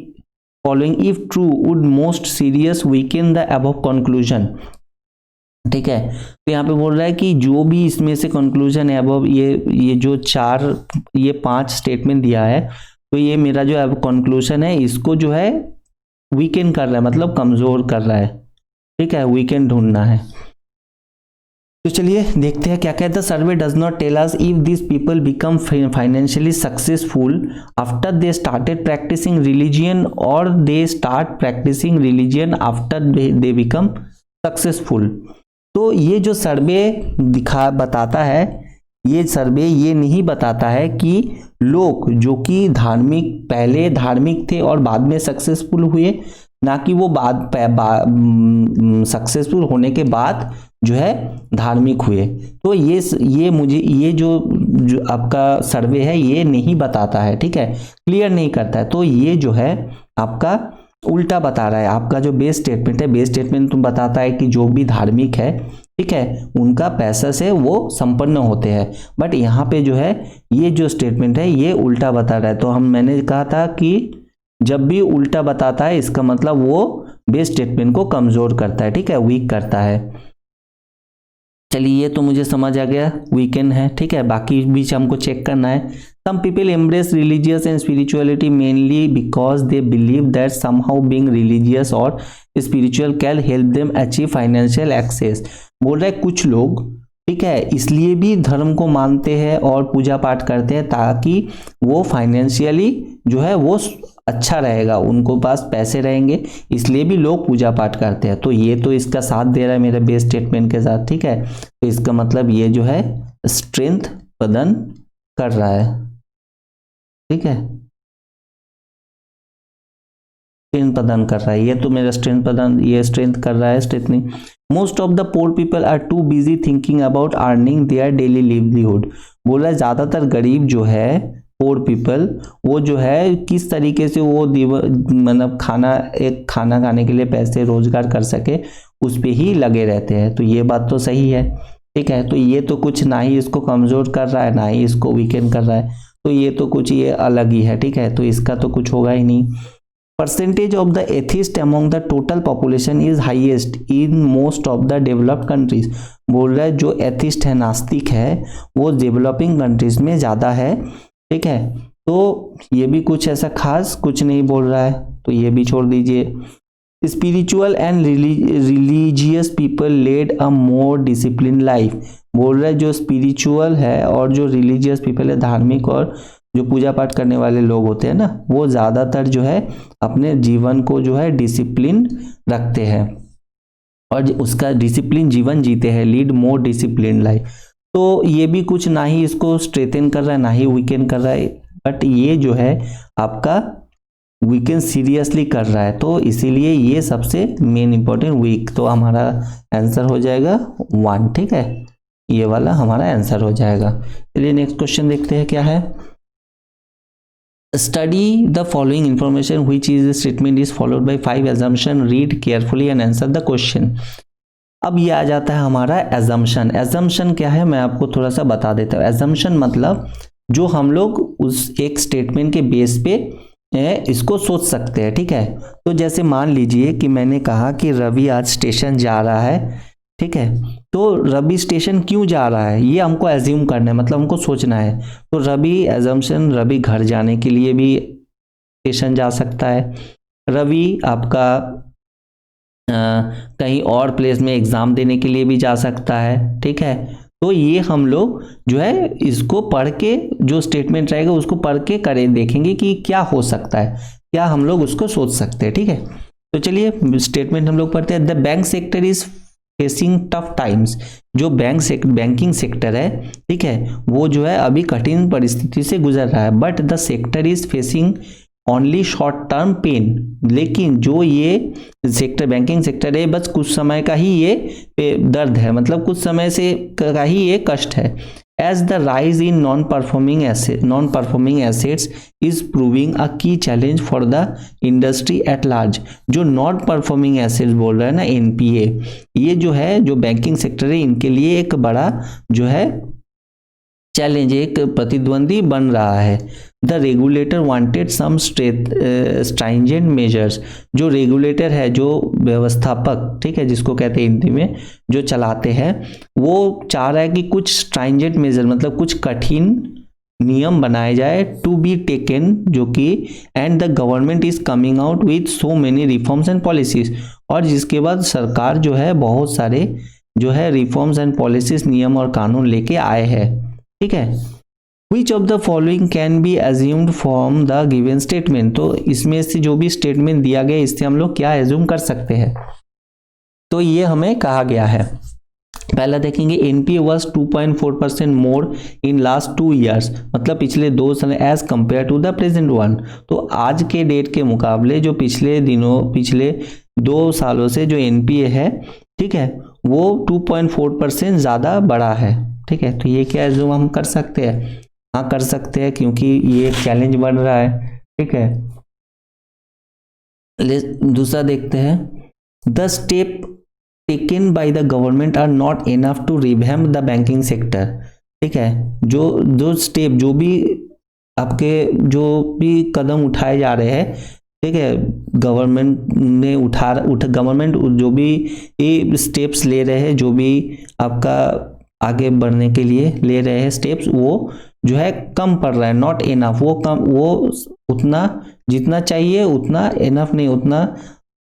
if true would most serious weaken the above conclusion. ठीक है, तो यहाँ पे बोल रहा है कि जो भी इसमें से कंक्लूजन है अबव, ये जो 5 स्टेटमेंट दिया है, तो ये मेरा जो अब कंक्लूजन है इसको जो है वीकेंड कर रहा है, मतलब कमजोर कर रहा है। ठीक है, वीकेंड ढूंढना है। तो चलिए देखते हैं क्या कहता है। Survey does not tell us if this people become financially successful after they started practicing religion और they start practicing religion after they become successful. तो ये जो सर्वे बताता है, ये सर्वे ये नहीं बताता है कि लोग जो कि पहले धार्मिक थे और बाद में सक्सेसफुल हुए, ना कि वो सक्सेसफुल होने के बाद जो है धार्मिक हुए। तो ये मुझे ये जो आपका सर्वे है ये नहीं बताता है। ठीक है, क्लियर नहीं करता है। तो ये जो है आपका उल्टा बता रहा है। आपका जो बेस स्टेटमेंट है, बेस स्टेटमेंट तुम बताता है कि जो भी धार्मिक है, ठीक है, उनका पैसा से वो संपन्न होते हैं, बट यहाँ पे जो है ये जो स्टेटमेंट है ये उल्टा बता रहा है। तो मैंने कहा था कि जब भी उल्टा बताता है इसका मतलब वो बेस स्टेटमेंट को कमजोर करता है। ठीक है, वीक करता है। चलिए ये तो मुझे समझ आ गया, वीकेंड है। ठीक है, बाकी बीच हमको चेक करना है। Some people embrace religious and spirituality mainly because they believe that somehow being religious or spiritual can help them achieve financial access। बोल रहे कुछ लोग, ठीक है, इसलिए भी धर्म को मानते हैं और पूजा पाठ करते हैं ताकि वो फाइनेंशियली जो है वो अच्छा रहेगा, उनको पास पैसे रहेंगे, इसलिए भी लोग पूजा पाठ करते हैं। तो ये तो इसका साथ दे रहा है मेरे बेस स्टेटमेंट के साथ। ठीक है, तो इसका मतलब ये जो है स्ट्रेंथ प्रदान कर रहा है। ठीक है, स्ट्रेंथ प्रदान कर रहा है, ये तो मेरा स्ट्रेंथ प्रदान, ये स्ट्रेंथ कर रहा है, strengthening. Most of the poor people are too busy thinking about earning their daily livelihood. बोला ज्यादातर गरीब जो है पोर पीपल, वो जो है किस तरीके से वो मतलब खाना खाने के लिए पैसे रोजगार कर सके उस पे ही लगे रहते हैं। तो ये बात तो सही है, ठीक है। तो ये तो कुछ ना ही इसको कमजोर कर रहा है ना ही इसको वीकेन कर रहा है, तो ये तो कुछ ये अलग ही है, ठीक है। तो इसका तो कुछ होगा ही नहीं। Percentage of the atheist among the total population is highest in most of the developed countries. बोल रहा है जो एथिस्ट है, नास्तिक है, वो डेवलपिंग कंट्रीज में ज्यादा है, ठीक है। तो ये भी कुछ ऐसा खास कुछ नहीं बोल रहा है, तो ये भी छोड़ दीजिए। Spiritual and religious people led a more discipline life. बोल रहा है जो स्पिरिचुअल है और जो रिलीजियस पीपल है, धार्मिक और जो पूजा पाठ करने वाले लोग होते हैं ना, वो ज्यादातर जो है अपने जीवन को जो है डिसिप्लिन रखते हैं और उसका डिसिप्लिन जीवन जीते हैं, लीड मोर डिसिप्लिन लाइफ। तो ये भी कुछ ना ही इसको स्ट्रेथन कर रहा है ना ही वीकेन कर रहा है, बट ये जो है आपका वीकेन सीरियसली कर रहा है, तो इसीलिए ये सबसे मेन इंपॉर्टेंट वीक। तो हमारा आंसर हो जाएगा 1, ठीक है, ये वाला हमारा आंसर हो जाएगा। चलिए नेक्स्ट क्वेश्चन देखते हैं क्या है। Study the following information which is statement is followed by 5 assumption, read carefully and answer the question. अब ये आ जाता है हमारा एजम्पशन। एजम्पशन क्या है मैं आपको थोड़ा सा बता देता हूँ। एजम्पशन मतलब जो हम लोग उस एक स्टेटमेंट के बेस पे इसको सोच सकते हैं, ठीक है। तो जैसे मान लीजिए कि मैंने कहा कि रवि आज स्टेशन जा रहा है, ठीक है। तो रवि स्टेशन क्यों जा रहा है ये हमको एज्यूम करना है, मतलब हमको सोचना है। तो रवि एजम्पशन, रवि घर जाने के लिए भी स्टेशन जा सकता है, रवि आपका कहीं और प्लेस में एग्जाम देने के लिए भी जा सकता है, ठीक है। तो ये हम लोग जो है इसको पढ़ के जो स्टेटमेंट रहेगा उसको पढ़ के करें, देखेंगे कि क्या हो सकता है, क्या हम लोग उसको सोच सकते हैं, ठीक है। तो चलिए स्टेटमेंट हम लोग पढ़ते हैं। The bank sector is facing tough times. जो बैंकिंग सेक्टर है, ठीक है, वो जो है अभी कठिन परिस्थिति से गुजर रहा है। But the sector is facing only short term pain. लेकिन जो ये सेक्टर बैंकिंग सेक्टर है बस कुछ समय का ही ये दर्द है, मतलब कुछ समय से का ही ये कष्ट है। As the rise in non performing assets is proving a key challenge for the industry at large. जो नॉन परफॉर्मिंग एसेट्स बोल रहा है ना, एनपीए, ये जो है जो बैंकिंग सेक्टर है इनके लिए एक बड़ा जो है चैलेंज, एक प्रतिद्वंदी बन रहा है। The regulator wanted some stringent measures. जो रेगुलेटर है, जो व्यवस्थापक, ठीक है, जिसको कहते हैं हिंदी में जो चलाते हैं, वो चाह रहा है कि कुछ स्ट्राइंजेंट मेजर मतलब कुछ कठिन नियम बनाए जाए टू बी टेकन, जो कि and the government is coming out with so many reforms and policies. और जिसके बाद सरकार जो है बहुत सारे जो है रिफॉर्म्स एंड पॉलिसीज, नियम और कानून लेके आए हैं, ठीक है। Which of the following can be assumed from the given statement? तो इसमें से जो भी स्टेटमेंट दिया गया इससे हम लोग क्या एज्यूम कर सकते हैं, तो ये हमें कहा गया है। पहला देखेंगे NPA was 2.4% more in last 2 years, मतलब पिछले 2 साल as compare to the present one. तो आज के डेट के मुकाबले जो पिछले 2 सालों से जो एनपीए है, ठीक है, वो 2.4% ज़्यादा बढ़ा है, ठीक है। तो ये क्या एज्यूम हम कर सकते हैं? हाँ कर सकते हैं, क्योंकि ये एक चैलेंज बन रहा है, ठीक है। दूसरा देखते हैं। The step taken by the government are not enough to revamp the banking sector, ठीक है। जो स्टेप, जो भी आपके जो भी कदम उठाए जा रहे हैं, ठीक है, गवर्नमेंट ने गवर्नमेंट जो भी स्टेप्स ले रहे हैं, जो भी आपका आगे बढ़ने के लिए ले रहे हैं स्टेप्स, वो जो है कम पड़ रहा है, नॉट इनफ। वो उतना जितना चाहिए उतना इनफ नहीं, उतना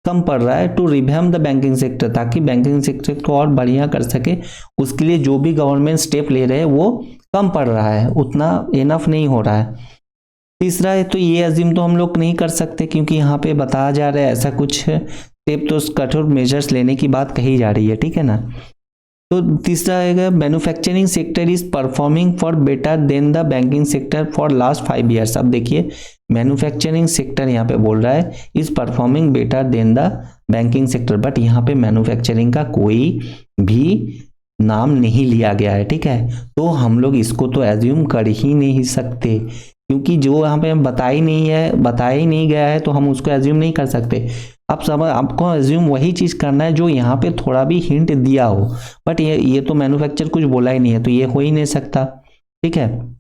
कम पड़ रहा है to revamp the banking sector, ताकि बैंकिंग सेक्टर को और बढ़िया कर सके। उसके लिए जो भी गवर्नमेंट स्टेप ले रहे हैं वो कम पड़ रहा है, उतना इनफ नहीं हो रहा है। तीसरा है, तो ये अजीम तो हम लोग नहीं कर सकते, क्योंकि यहाँ पे बताया जा रहा है ऐसा कुछ स्टेप, तो कठोर मेजर्स लेने की बात कही जा रही है, ठीक है ना। तो तीसरा आएगा manufacturing sector is performing for better than the banking sector for last 5 years। अब देखिए मैन्युफैक्चरिंग सेक्टर यहाँ पे बोल रहा है is performing better than the banking sector, but यहाँ पे मैन्युफैक्चरिंग का कोई भी नाम नहीं लिया गया है, ठीक है। तो हम लोग इसको तो एज्यूम कर ही नहीं सकते, क्योंकि जो यहाँ पे बताया ही नहीं गया है तो हम उसको एज्यूम नहीं कर सकते। आपको एज्यूम वही चीज करना है जो यहाँ पे थोड़ा भी हिंट दिया हो, बट ये तो मैन्युफैक्चर कुछ बोला ही नहीं है, तो ये हो ही नहीं सकता, ठीक है।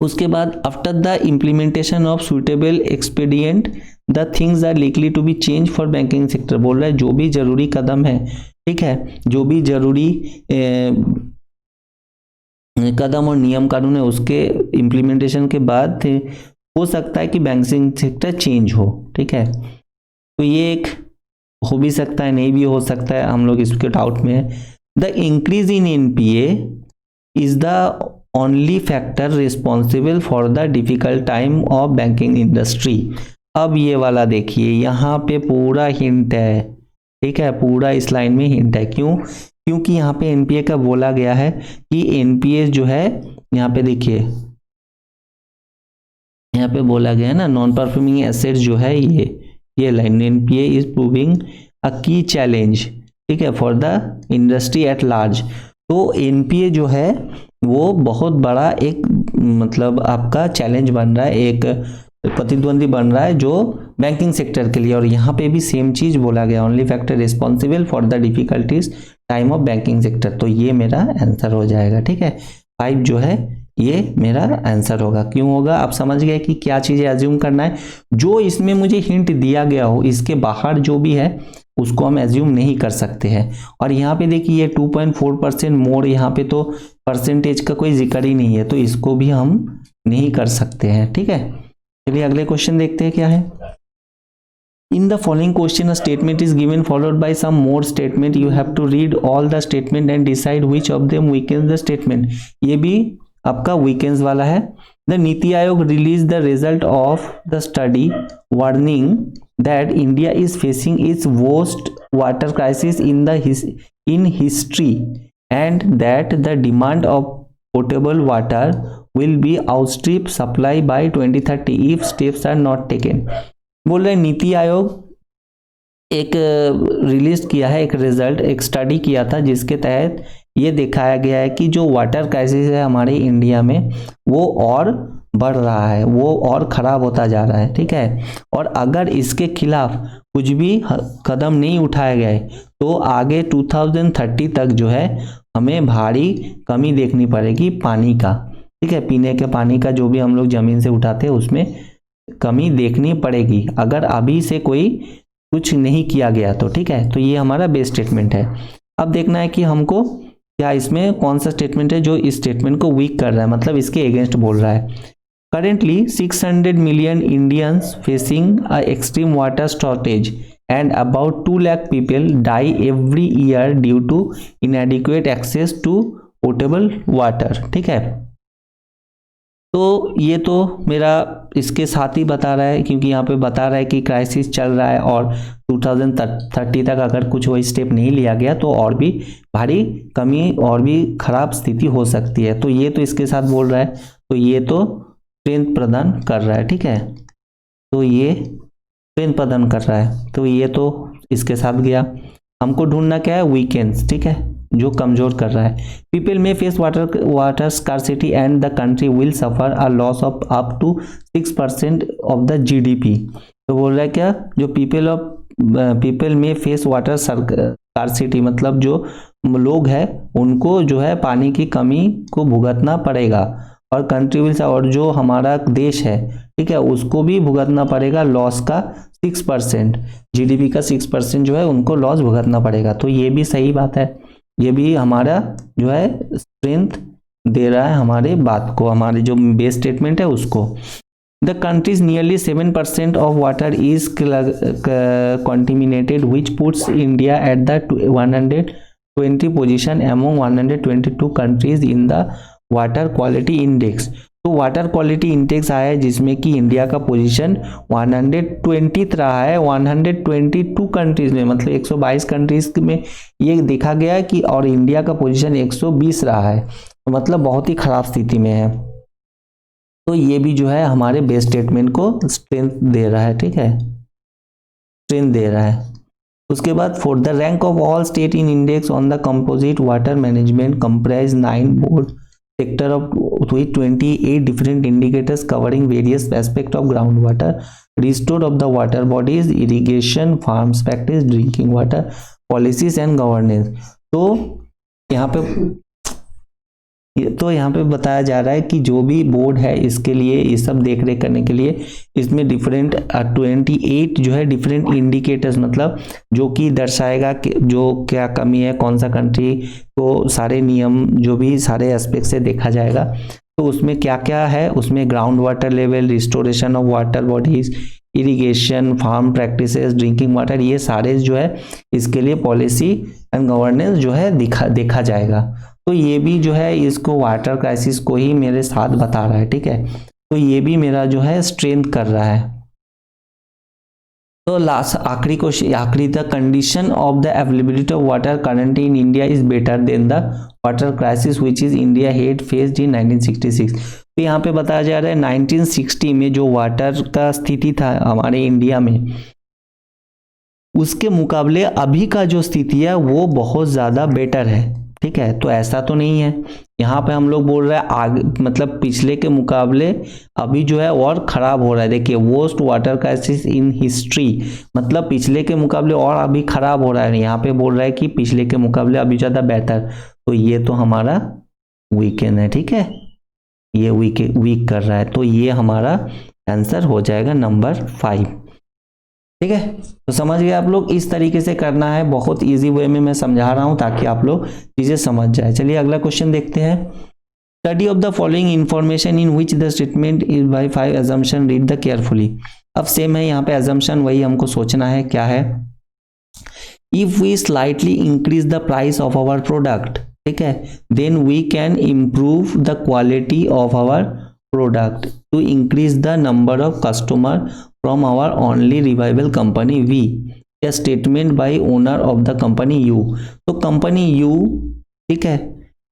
उसके बाद after the implementation of suitable expedient the things are likely to be change for banking sector. बोल रहा है जो भी जरूरी कदम है, ठीक है, जो भी जरूरी कदम और नियम कानून है उसके इम्प्लीमेंटेशन के बाद हो सकता है कि बैंकिंग सेक्टर चेंज हो, ठीक है। तो ये एक हो भी सकता है, नहीं भी हो सकता है, हम लोग इसके डाउट में है। The increase in NPA is the only factor responsible for the difficult time of banking industry. अब ये वाला देखिए, यहाँ पे पूरा हिंट है, ठीक है, पूरा इस लाइन में हिंट है। क्यों? क्योंकि यहाँ पे एनपीए का बोला गया है कि एनपीए जो है, यहाँ पे देखिए, यहाँ पे बोला गया है ना, नॉन परफॉर्मिंग एसेट जो है ये line, NPA is proving a key challenge, ठीक है, for the industry at large. तो एनपीए जो है वो बहुत बड़ा एक मतलब आपका चैलेंज बन रहा है, एक प्रतिद्वंदी बन रहा है जो बैंकिंग सेक्टर के लिए। और यहाँ पे भी सेम चीज बोला गया, only factor responsible for the difficulties time of banking sector. तो ये मेरा आंसर हो जाएगा, ठीक है, 5 जो है ये मेरा आंसर होगा। क्यों होगा? आप समझ गए कि क्या चीजें एज्यूम करना है। जो इसमें मुझे हिंट दिया गया हो, इसके बाहर जो भी है उसको हम एज्यूम नहीं कर सकते हैं। और यहाँ पे देखिए 2.4% मोर, यहाँ पे तो परसेंटेज का कोई जिक्र ही नहीं है, तो इसको भी हम नहीं कर सकते हैं, ठीक है। चलिए अगले क्वेश्चन देखते हैं क्या है। In the following question, a statement is given followed by some more statement. You have to read all the statement and decide which of them weakens the statement. ये भी आपका weakens वाला है। The Niti Aayog released the result of the study warning that India is facing its worst water crisis in history and that the demand of potable water will be outstrip supply by 2030 if steps are not taken. बोल रहे नीति आयोग एक release किया है, एक result, एक study किया था जिसके तहत ये दिखाया गया है कि जो वाटर क्राइसिस है हमारे इंडिया में वो और बढ़ रहा है, वो और खराब होता जा रहा है, ठीक है। और अगर इसके खिलाफ कुछ भी कदम नहीं उठाए गए तो आगे 2030 तक जो है हमें भारी कमी देखनी पड़ेगी पानी का, ठीक है, पीने के पानी का जो भी हम लोग जमीन से उठाते हैं उसमें कमी देखनी पड़ेगी अगर अभी से कोई कुछ नहीं किया गया तो, ठीक है। तो ये हमारा बेस स्टेटमेंट है। अब देखना है कि हमको क्या इसमें कौन सा स्टेटमेंट है जो इस स्टेटमेंट को वीक कर रहा है, मतलब इसके अगेंस्ट बोल रहा है। Currently 600 million Indians facing a extreme water shortage and about 2 lakh people die every year due to inadequate access to portable water, ठीक है। तो ये तो मेरा इसके साथ ही बता रहा है, क्योंकि यहाँ पे बता रहा है कि क्राइसिस चल रहा है और 2030 तक अगर कुछ वही स्टेप नहीं लिया गया तो और भी भारी कमी और भी खराब स्थिति हो सकती है। तो ये तो इसके साथ बोल रहा है, तो ये तो स्ट्रेंथ प्रदान कर रहा है, ठीक है, तो ये स्ट्रेंथ प्रदान कर रहा है, तो ये तो इसके साथ गया। हमको ढूंढना क्या है? वीकेंड्स, ठीक है, जो कमजोर कर रहा है। People may face water scarcity and the country will suffer a loss of up to 6% of the GDP. तो बोल रहा है क्या? जो people may face water scarcity मतलब जो लोग हैं उनको जो है पानी की कमी को भुगतना पड़ेगा, और कंट्री विल, और जो हमारा देश है, ठीक है, उसको भी भुगतना पड़ेगा लॉस का 6%, जीडीपी का 6% जो है उनको लॉस भुगतना पड़ेगा। तो ये भी सही बात है, ये भी हमारा जो है स्ट्रेंथ दे रहा है हमारे बात को, हमारे जो बेस स्टेटमेंट है उसको। The country's nearly 7% of water is contaminated which puts India at the 120 position among 122 countries in the water quality index. तो वाटर क्वालिटी इंडेक्स आया है जिसमें कि इंडिया का पोजीशन 120 रहा है 122 कंट्रीज में, मतलब 122 कंट्रीज में ये देखा गया है कि, और इंडिया का पोजीशन 120 रहा है, तो मतलब बहुत ही खराब स्थिति में है। तो ये भी जो है हमारे बेस स्टेटमेंट को स्ट्रेंथ दे रहा है, ठीक है, स्ट्रेंथ दे रहा है। उसके बाद for the rank of all state in index on the composite water management comprise 9 board sector of with 28 different indicators covering various aspects of groundwater, restore of the water bodies, irrigation, farms practice, drinking water policies and governance। तो यहाँ पे बताया जा रहा है कि जो भी बोर्ड है इसके लिए ये सब देख रेख करने के लिए इसमें डिफरेंट 28 जो है डिफरेंट इंडिकेटर्स, मतलब जो कि दर्शाएगा कि जो क्या कमी है, कौन सा कंट्री को सारे नियम जो भी सारे एस्पेक्ट से देखा जाएगा। तो उसमें क्या क्या है, उसमें ground water level, restoration of water bodies, irrigation, farm practices, drinking water, ये सारे जो है इसके लिए पॉलिसी एंड गवर्नेंस जो है देखा जाएगा। तो ये भी जो है इसको वाटर क्राइसिस को ही मेरे साथ बता रहा है, ठीक है। तो ये भी मेरा जो है स्ट्रेंथ कर रहा है। तो लास्ट आखिरी the condition of the availability of water currently in India is better than the water crisis which is India head faced in 1966। तो यहाँ पे बताया जा रहा है 1960 में जो वाटर का स्थिति था हमारे इंडिया में, उसके मुकाबले अभी का जो स्थिति है वो बहुत ज़्यादा बेटर है, ठीक है। तो ऐसा तो नहीं है, यहाँ पे हम लोग बोल रहे हैं आगे, मतलब पिछले के मुकाबले अभी जो है और ख़राब हो रहा है। देखिए worst water crisis in history, मतलब पिछले के मुकाबले और अभी ख़राब हो रहा है। यहाँ पे बोल रहा है कि पिछले के मुकाबले अभी ज़्यादा बेहतर, तो ये तो हमारा वीकेंड है, ठीक है, ये वीक कर रहा है। तो ये हमारा आंसर हो जाएगा नंबर 5, ठीक है। तो समझ गए आप लोग, इस तरीके से करना है, बहुत इजी वे में मैं समझा रहा हूं ताकि आप लोग चीजें समझ जाए। चलिए अगला क्वेश्चन देखते हैं। Study of the following information in which the statement is by 5 assumption, read the carefully. अब सेम है यहाँ पे assumption, वही हमको सोचना है क्या है। If we slightly increase the price of our product, ठीक है, then we can improve the quality of our product to increase the number of customer from our only revival company V, a statement by owner of the company U। तो company U, ठीक है,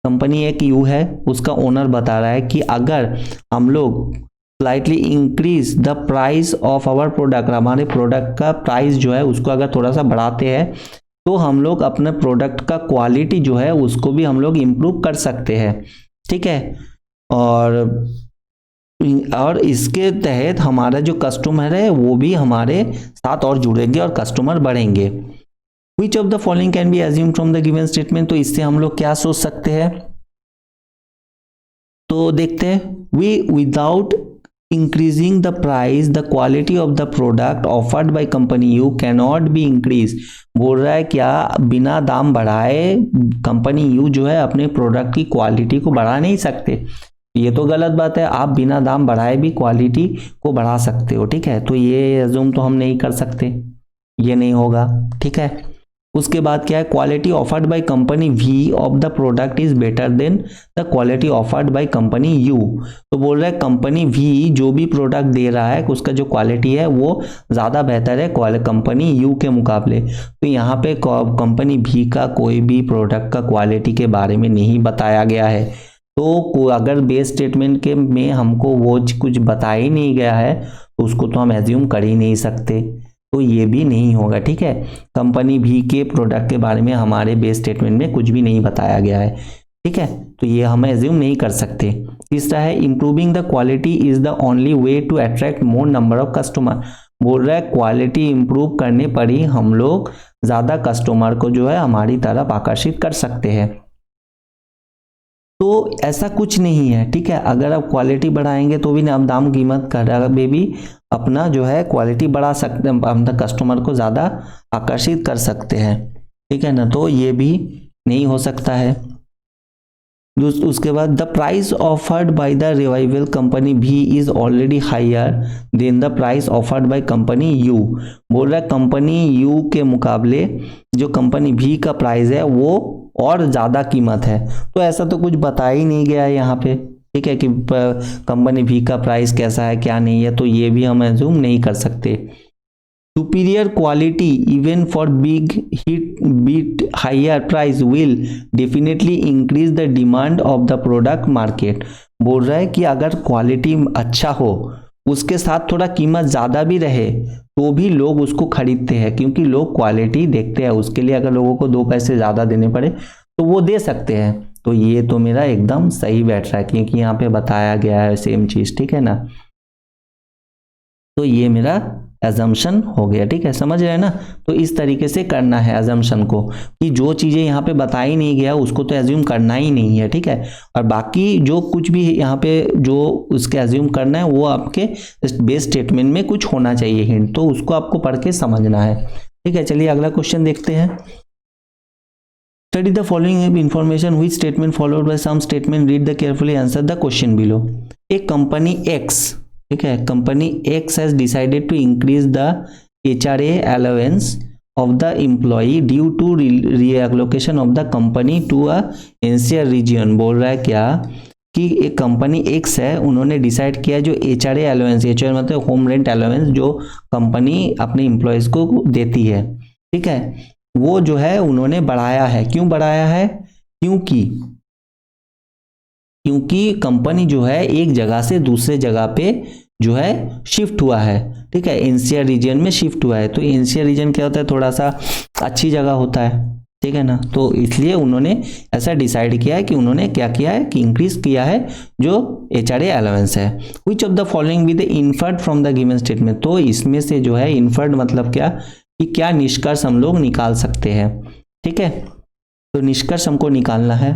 company एक U है, उसका owner बता रहा है कि अगर हम लोग slightly increase the price of our product, हमारे प्रोडक्ट का प्राइस जो है उसको अगर थोड़ा सा बढ़ाते हैं तो हम लोग अपने प्रोडक्ट का क्वालिटी जो है उसको भी हम लोग इम्प्रूव कर सकते हैं, ठीक है। और इसके तहत हमारा जो कस्टमर है वो भी हमारे साथ और जुड़ेंगे और कस्टमर बढ़ेंगे। Which of the following can be assumed from the given statement, तो इससे हम लोग क्या सोच सकते हैं, तो देखते हैं। Without increasing the price, the quality of the product offered by company U cannot be increased। बोल रहा है क्या बिना दाम बढ़ाए कंपनी U जो है अपने प्रोडक्ट की क्वालिटी को बढ़ा नहीं सकते, ये तो गलत बात है। आप बिना दाम बढ़ाए भी क्वालिटी को बढ़ा सकते हो, ठीक है। तो ये अज्यूम तो हम नहीं कर सकते, ये नहीं होगा, ठीक है। उसके बाद क्या है, quality offered by company V of the product is better than the quality offered by company U। तो बोल रहा है कंपनी V जो भी प्रोडक्ट दे रहा है उसका जो क्वालिटी है वो ज़्यादा बेहतर है कंपनी U के मुकाबले। तो यहाँ पे कंपनी V का कोई भी प्रोडक्ट का क्वालिटी के बारे में नहीं बताया गया है। तो अगर बेस स्टेटमेंट के में हमको वो कुछ बताया ही नहीं गया है तो उसको तो हम एज्यूम कर ही नहीं सकते, तो ये भी नहीं होगा, ठीक है। कंपनी भी के प्रोडक्ट के बारे में हमारे बेस स्टेटमेंट में कुछ भी नहीं बताया गया है, ठीक है, तो ये हम एज्यूम नहीं कर सकते। तीसरा है improving the quality is the only way to attract more number of customer. बोल रहा है क्वालिटी इंप्रूव करने पर ही हम लोग ज़्यादा कस्टमर को जो है हमारी तरफ आकर्षित कर सकते हैं। तो ऐसा कुछ नहीं है, ठीक है। अगर आप क्वालिटी बढ़ाएंगे तो भी ना, आप दाम कीमत कर भी अपना जो है क्वालिटी बढ़ा सकते हैं, अपना कस्टमर को ज़्यादा आकर्षित कर सकते हैं, ठीक है ना। तो ये भी नहीं हो सकता है। उसके बाद the price offered by the revival company B is already higher than the price offered by company U. बोल रहा है कंपनी यू के मुकाबले जो कंपनी भी का प्राइस है वो और ज़्यादा कीमत है। तो ऐसा तो कुछ बताया ही नहीं गया है यहाँ पे, ठीक है, कि कंपनी भी का प्राइस कैसा है क्या नहीं है, तो ये भी हम एज्यूम नहीं कर सकते। Superior quality even for big hit bit higher price will definitely increase the demand of the product market। बोल रहा है कि अगर क्वालिटी अच्छा हो उसके साथ थोड़ा कीमत ज़्यादा भी रहे तो भी लोग उसको खरीदते हैं, क्योंकि लोग क्वालिटी देखते हैं। उसके लिए अगर लोगों को 2 पैसे ज़्यादा देने पड़े तो वो दे सकते हैं। तो ये तो मेरा एकदम सही बैठ रहा है क्योंकि यहाँ पे बताया गया है सेम चीज, ठीक है ना। तो ये मेरा एजम्पशन हो गया, ठीक है, समझ रहे हैं ना। तो इस तरीके से करना है एजम्पशन को कि जो चीजें यहाँ पे बताई नहीं गया उसको तो एज्यूम करना ही नहीं है, ठीक है। और बाकी जो कुछ भी यहाँ पे जो उसके एज्यूम करना है वो आपके बेस स्टेटमेंट में कुछ होना चाहिए हिंट, तो उसको आपको पढ़ के समझना है, ठीक है। चलिए अगला क्वेश्चन देखते हैं। Study the following information, which statement followed by some statement, read the carefully, answer the question below. एक कंपनी X, ठीक है, company X has decided to increase the HRA allowance of the employee due to reallocation of the company to a NCR region। बोल रहा है क्या कि एक company X है, उन्होंने डिसाइड किया जो HRA अलाउंस, HRA मतलब होम रेंट अलाउंस जो कंपनी अपने एम्प्लॉयज को देती है, ठीक है, वो जो है उन्होंने बढ़ाया है। क्यों बढ़ाया है? क्योंकि कंपनी जो है एक जगह से दूसरे जगह पे जो है शिफ्ट हुआ है, ठीक है, एनसीआर रीजन में शिफ्ट हुआ है। तो एनसीआर रीजन क्या होता है, थोड़ा सा अच्छी जगह होता है, ठीक है ना। तो इसलिए उन्होंने ऐसा डिसाइड किया है कि उन्होंने क्या किया है कि इंक्रीज किया है जो एचआरए अलाउंस है। Which of the following with inferred from the given statement. तो इसमें से जो है इन्फर्ड मतलब क्या कि क्या निष्कर्ष हम लोग निकाल सकते हैं, ठीक है। तो निष्कर्ष हमको निकालना है,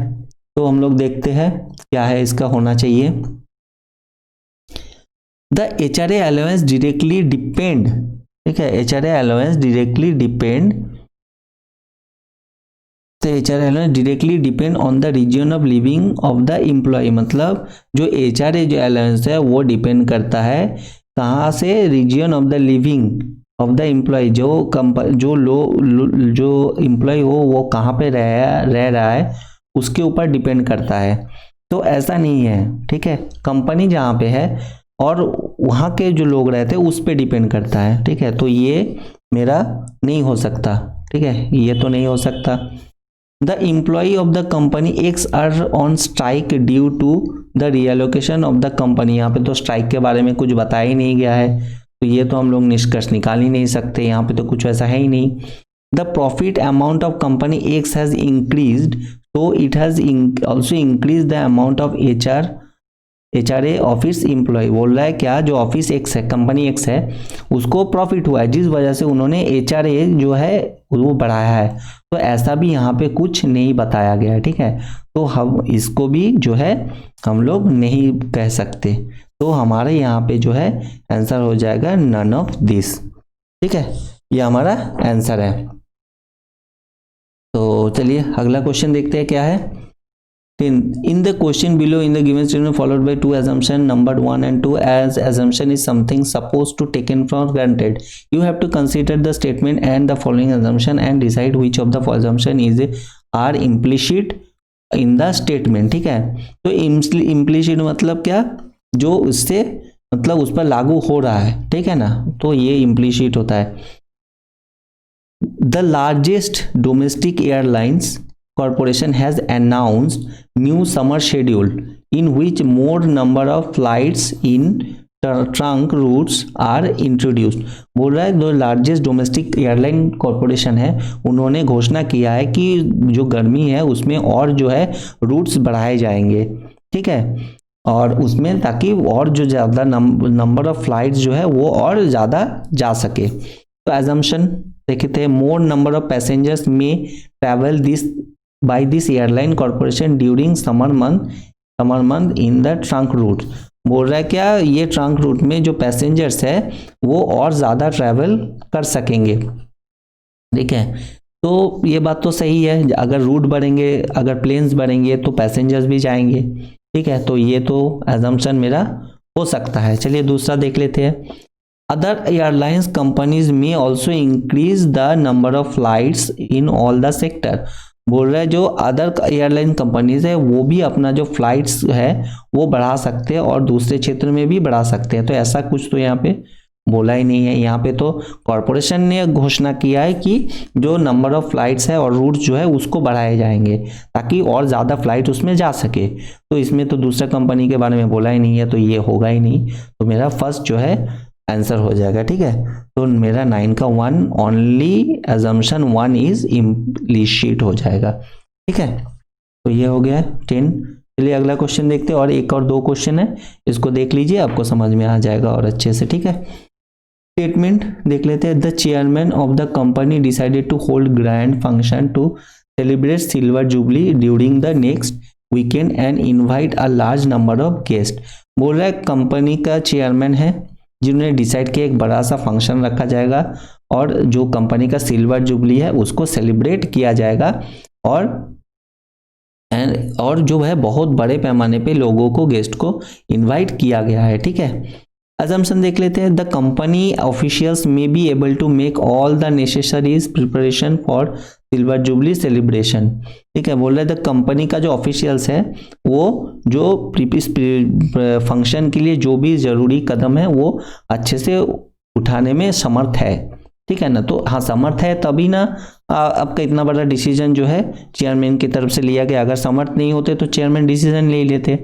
तो हम लोग देखते हैं क्या है इसका होना चाहिए। The HRA allowance directly depend, ठीक है, एचआरए अलाउंस डायरेक्टली डिपेंड, तो HRA allowance directly depend on the reason of living of the employ. मतलब जो एचआरए जो अलाउंस है वो डिपेंड करता है कहाँ से, region of the living of the employ, जो एम्प्लॉय हो वो कहाँ पे रह रहा है उसके ऊपर डिपेंड करता है। तो ऐसा नहीं है, ठीक है, कंपनी जहाँ पे है और वहाँ के जो लोग रहते हैं उस पे डिपेंड करता है, ठीक है। तो ये मेरा नहीं हो सकता, ठीक है, ये तो नहीं हो सकता। The employ of the company x are on strike due to the relocation of the company. यहाँ पे तो स्ट्राइक के बारे में कुछ बताया ही नहीं गया है, तो ये तो हम लोग निष्कर्ष निकाल ही नहीं सकते, यहाँ पे तो कुछ ऐसा है ही नहीं। The profit amount of company X has increased, तो it has also increase the amount of HRA office employ. बोल रहा है क्या जो ऑफिस एक्स है, कंपनी एक्स है, उसको प्रॉफिट हुआ है जिस वजह से उन्होंने एचआरए जो है वो बढ़ाया है। तो ऐसा भी यहाँ पे कुछ नहीं बताया गया है, ठीक है। तो हम इसको भी जो है हम लोग नहीं कह सकते, तो हमारे यहाँ पे जो है आंसर हो जाएगा नन ऑफ दिस, ठीक है, ये हमारा आंसर है। तो चलिए अगला क्वेश्चन देखते हैं क्या है। In the question below, in the given statement followed by two assumptions numbered 1 and 2, as assumption is something supposed to taken for granted, you have to consider the statement and the following assumption and decide which of the assumption are implicit in the statement, ठीक है। तो implicit मतलब क्या, जो उससे मतलब उस पर लागू हो रहा है, ठीक है ना, तो ये implicit होता है। The largest domestic airlines corporation has announced new summer schedule in which more number of flights in trunk routes are introduced। बोल रहा है जो लार्जेस्ट डोमेस्टिक एयरलाइन कॉरपोरेशन है उन्होंने घोषणा किया है कि जो गर्मी है उसमें और जो है रूट्स बढ़ाए जाएंगे, ठीक है, और उसमें ताकि और जो ज़्यादा नंबर ऑफ फ्लाइट्स जो है वो और ज़्यादा जा सके। तो एजम्पशन देखते हैं, मोर नंबर ऑफ पैसेंजर्स में travel this by this airline corporation during summer month in the trunk route। बोल रहा है क्या ये ट्रंक रूट में जो पैसेंजर्स है वो और ज़्यादा ट्रैवल कर सकेंगे, ठीक है। तो ये बात तो सही है, अगर रूट बढ़ेंगे, अगर प्लेन्स बढ़ेंगे तो पैसेंजर्स भी जाएंगे, ठीक है। तो ये तो एजम्पशन मेरा हो सकता है। चलिए दूसरा देख लेते हैं। अदर एयरलाइंस कंपनीज में also increase the number of flights in all the sector. बोल रहा है जो अदर एयरलाइन कंपनीज है वो भी अपना जो फ्लाइट्स है वो बढ़ा सकते हैं और दूसरे क्षेत्र में भी बढ़ा सकते हैं। तो ऐसा कुछ तो यहाँ पे बोला ही नहीं है, यहाँ पे तो कॉरपोरेशन ने घोषणा किया है कि जो नंबर ऑफ फ्लाइट्स है और रूट जो है उसको बढ़ाए जाएंगे ताकि और ज़्यादा फ्लाइट उसमें जा सके। तो इसमें तो दूसरा कंपनी के बारे में बोला ही नहीं है, तो ये होगा ही नहीं। तो मेरा फर्स्ट जो है आंसर हो जाएगा, ठीक है। तो मेरा 9 का 1 ओनली एजम्पशन 1 इज इम्प्लिसिट हो जाएगा, ठीक है। तो ये हो गया 10। चलिए अगला क्वेश्चन देखते हैं, और एक और 2 क्वेश्चन है, इसको देख लीजिए, आपको समझ में आ जाएगा और अच्छे से, ठीक है। स्टेटमेंट देख लेते हैं। The chairman of the company decided to hold grand function to celebrate silver jubilee during the next weekend and invite a large number of guest. बोल रहा है कंपनी का चेयरमैन है जिन्होंने डिसाइड किया एक बड़ा सा फंक्शन रखा जाएगा और जो कंपनी का सिल्वर जुबली है उसको सेलिब्रेट किया जाएगा, और जो है बहुत बड़े पैमाने पे लोगों को, गेस्ट को इनवाइट किया गया है, ठीक है। अजम्पशन देख लेते हैं। The company officials may be able to make all the necessaries preparation for silver jubilee celebration, ठीक है। बोल रहे द कंपनी का जो ऑफिशियल्स है वो जो फंक्शन के लिए जो भी जरूरी कदम है वो अच्छे से उठाने में समर्थ है, ठीक है ना। तो हाँ, समर्थ है तभी ना आपका इतना बड़ा डिसीजन जो है चेयरमैन की तरफ से लिया गया। अगर समर्थ नहीं होते तो चेयरमैन डिसीजन ले लेते।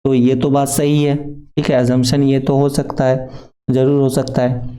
तो ये तो बात सही है, ठीक है। अजम्पशन ये तो हो सकता है, जरूर हो सकता है।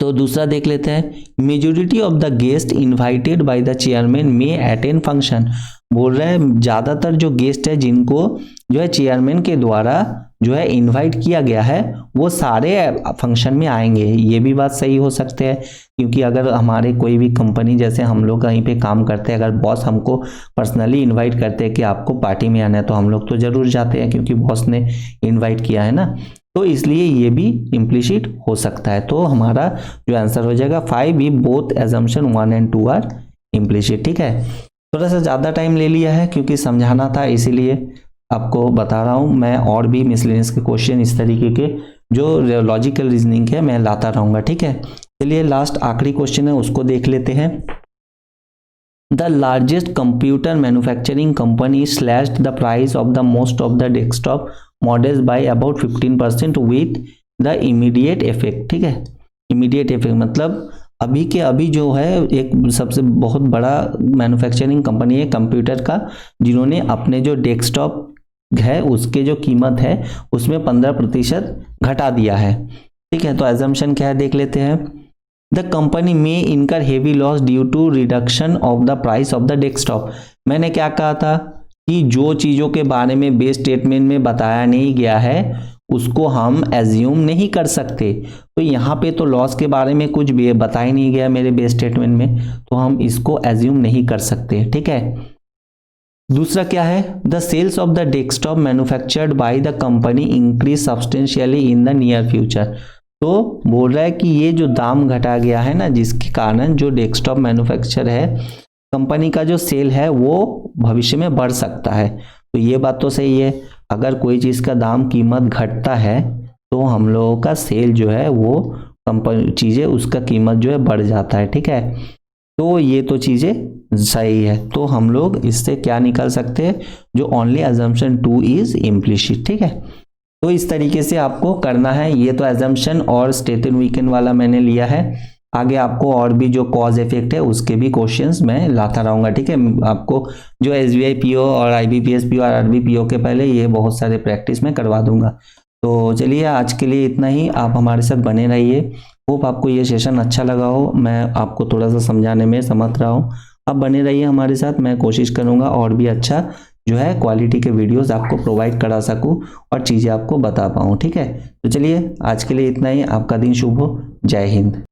तो दूसरा देख लेते हैं। Majority of the guest invited by the chairman may attend function. बोल रहे हैं ज्यादातर जो गेस्ट है जिनको जो है चेयरमैन के द्वारा जो है इनवाइट किया गया है वो सारे फंक्शन में आएंगे। ये भी बात सही हो सकते हैं, क्योंकि अगर हमारे कोई भी कंपनी, जैसे हम लोग कहीं पे काम करते हैं, अगर बॉस हमको पर्सनली इनवाइट करते हैं कि आपको पार्टी में आना है तो हम लोग तो जरूर जाते हैं क्योंकि बॉस ने इनवाइट किया है ना। तो इसलिए ये भी इम्प्लिसिट हो सकता है। तो हमारा जो आंसर हो जाएगा 5 भी, both assumption 1 and 2 are implicit, ठीक है। थोड़ा सा ज़्यादा टाइम ले लिया है क्योंकि समझाना था, इसीलिए आपको बता रहा हूँ मैं। और भी मिसलेनियस के क्वेश्चन इस तरीके के जो लॉजिकल रीजनिंग है मैं लाता रहूँगा, ठीक है। चलिए लास्ट आखिरी क्वेश्चन है उसको देख लेते हैं। The largest computer manufacturing company slashed the price of the most of the desktop models by about 15% with the immediate effect, ठीक है। इमीडिएट इफेक्ट मतलब अभी के अभी जो है एक सबसे बहुत बड़ा मैन्युफैक्चरिंग कंपनी है कंप्यूटर का, जिन्होंने अपने जो डेस्कटॉप है उसके जो कीमत है उसमें 15% घटा दिया है, ठीक है। तो एजम्पशन क्या है देख लेते हैं। The company may incur heavy loss due to reduction of the price of the desktop. मैंने क्या कहा था कि जो चीज़ों के बारे में बेस स्टेटमेंट में बताया नहीं गया है उसको हम एज्यूम नहीं कर सकते। तो यहाँ पे तो लॉस के बारे में कुछ भी बताया नहीं गया मेरे बेस स्टेटमेंट में, तो हम इसको एज्यूम नहीं कर सकते, ठीक है। दूसरा क्या है, the sales of the desktop manufactured by the company increase substantially in the near future. तो बोल रहा है कि ये जो दाम घटा गया है ना, जिसके कारण जो डेस्कटॉप मैन्युफैक्चर है कंपनी का जो सेल है वो भविष्य में बढ़ सकता है। तो ये बात तो सही है, अगर कोई चीज़ का दाम कीमत घटता है तो हम लोगों का सेल जो है वो कंपनी चीज़ें उसका कीमत जो है बढ़ जाता है, ठीक है। तो ये तो चीज़ें सही है। तो हम लोग इससे क्या निकाल सकते हैं, जो ओनली अजम्पशन 2 इज इम्प्लिसिट, ठीक है। तो इस तरीके से आपको करना है। ये तो एजम्पशन और स्टेटेड वीकेंड वाला मैंने लिया है। आगे आपको और भी जो कॉज इफेक्ट है उसके भी क्वेश्चंस मैं लाता रहूँगा, ठीक है। आपको जो SBI PO और IBPS PO और RB PO के पहले ये बहुत सारे प्रैक्टिस में करवा दूंगा। तो चलिए आज के लिए इतना ही, आप हमारे साथ बने रहिए। होप आपको ये सेशन अच्छा लगा हो, मैं आपको थोड़ा सा समझाने में समर्थ रहा हूँ। आप बने रहिए हमारे साथ, मैं कोशिश करूँगा और भी अच्छा जो है क्वालिटी के वीडियोस आपको प्रोवाइड करा सकूं और चीज़ें आपको बता पाऊँ, ठीक है। तो चलिए आज के लिए इतना ही, आपका दिन शुभ हो। जय हिंद।